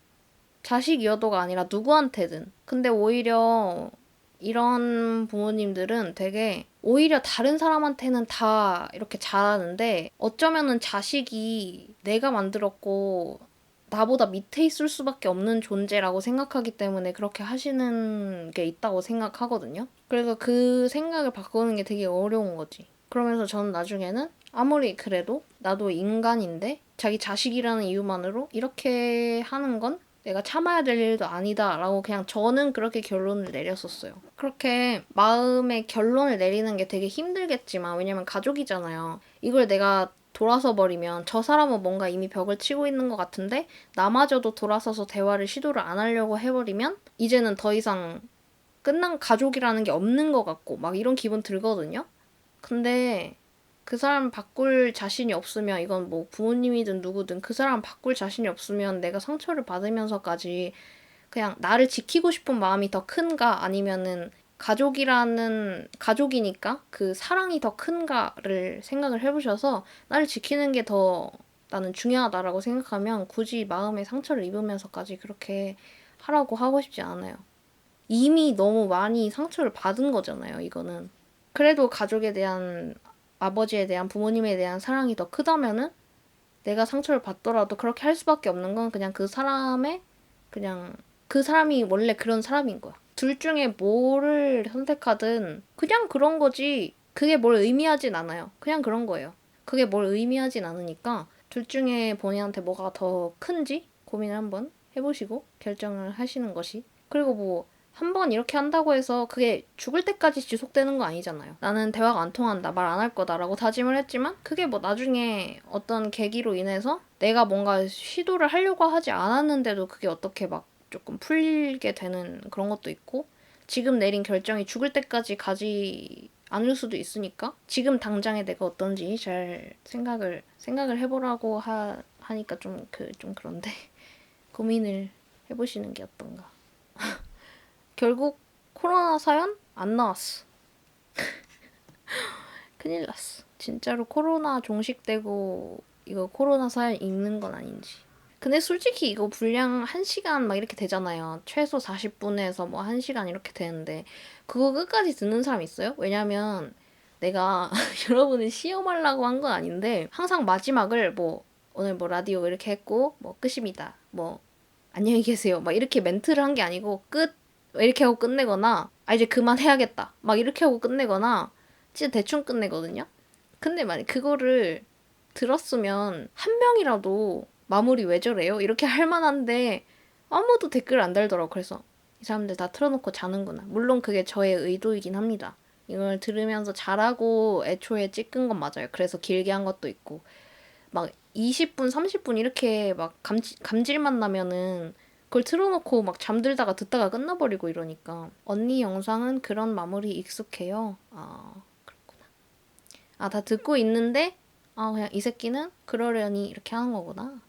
자식이어도가 아니라 누구한테든. 근데 오히려 이런 부모님들은 되게 오히려 다른 사람한테는 다 이렇게 잘하는데 어쩌면은 자식이 내가 만들었고 나보다 밑에 있을 수밖에 없는 존재라고 생각하기 때문에 그렇게 하시는 게 있다고 생각하거든요. 그래서 그 생각을 바꾸는 게 되게 어려운 거지. 그러면서 저는 나중에는 아무리 그래도 나도 인간인데 자기 자식이라는 이유만으로 이렇게 하는 건 내가 참아야 될 일도 아니다 라고 그냥 저는 그렇게 결론을 내렸었어요. 그렇게 마음의 결론을 내리는 게 되게 힘들겠지만 왜냐면 가족이잖아요. 이걸 내가 돌아서 버리면 저 사람은 뭔가 이미 벽을 치고 있는 것 같은데 나마저도 돌아서서 대화를 시도를 안 하려고 해버리면 이제는 더 이상 끝난 가족이라는 게 없는 것 같고 막 이런 기분 들거든요. 근데 그 사람 바꿀 자신이 없으면 이건 뭐 부모님이든 누구든 그 사람 바꿀 자신이 없으면 내가 상처를 받으면서까지 그냥 나를 지키고 싶은 마음이 더 큰가 아니면은 가족이니까 그 사랑이 더 큰가를 생각을 해보셔서 나를 지키는 게 더 나는 중요하다라고 생각하면 굳이 마음에 상처를 입으면서까지 그렇게 하라고 하고 싶지 않아요. 이미 너무 많이 상처를 받은 거잖아요, 이거는. 그래도 가족에 대한 아버지에 대한 부모님에 대한 사랑이 더 크다면은 내가 상처를 받더라도 그렇게 할 수밖에 없는 건 그냥 그냥 그 사람이 원래 그런 사람인 거야. 둘 중에 뭐를 선택하든 그냥 그런 거지. 그게 뭘 의미하진 않아요. 그냥 그런 거예요. 그게 뭘 의미하진 않으니까 둘 중에 본인한테 뭐가 더 큰지 고민을 한번 해보시고 결정을 하시는 것이. 그리고 뭐 한 번 이렇게 한다고 해서 그게 죽을 때까지 지속되는 거 아니잖아요. 나는 대화가 안 통한다, 말 안 할 거다라고 다짐을 했지만 그게 뭐 나중에 어떤 계기로 인해서 내가 뭔가 시도를 하려고 하지 않았는데도 그게 어떻게 막 조금 풀리게 되는 그런 것도 있고, 지금 내린 결정이 죽을 때까지 가지 않을 수도 있으니까 지금 당장에 내가 어떤지 잘 생각을 해보라고 하니까 좀 그런데 고민을 해보시는 게 어떤가. 결국 코로나 사연 안 나왔어. 큰일 났어. 진짜로 코로나 종식되고 이거 코로나 사연 읽는 건 아닌지. 근데 솔직히 이거 분량 1시간 막 이렇게 되잖아요. 최소 40분에서 뭐 1시간 이렇게 되는데 그거 끝까지 듣는 사람 있어요? 왜냐면 내가 여러분을 시험하려고 한 건 아닌데 항상 마지막을 뭐 오늘 뭐 라디오 이렇게 했고 뭐 끝입니다. 뭐 안녕히 계세요. 막 이렇게 멘트를 한 게 아니고 끝 이렇게 하고 끝내거나 아 이제 그만해야겠다. 막 이렇게 하고 끝내거나 진짜 대충 끝내거든요. 근데 만약 그거를 들었으면 한 명이라도 마무리 왜 저래요? 이렇게 할 만한데 아무도 댓글 안 달더라고. 그래서 이 사람들 다 틀어놓고 자는구나. 물론 그게 저의 의도이긴 합니다. 이걸 들으면서 자라고 애초에 찍은 건 맞아요. 그래서 길게 한 것도 있고 막 20분, 30분 이렇게 막 감질만 나면은 그걸 틀어놓고 막 잠들다가 듣다가 끝나버리고 이러니까 언니 영상은 그런 마무리 익숙해요. 아 그렇구나. 아 다 듣고 있는데 아 그냥 이 새끼는 그러려니 이렇게 하는 거구나.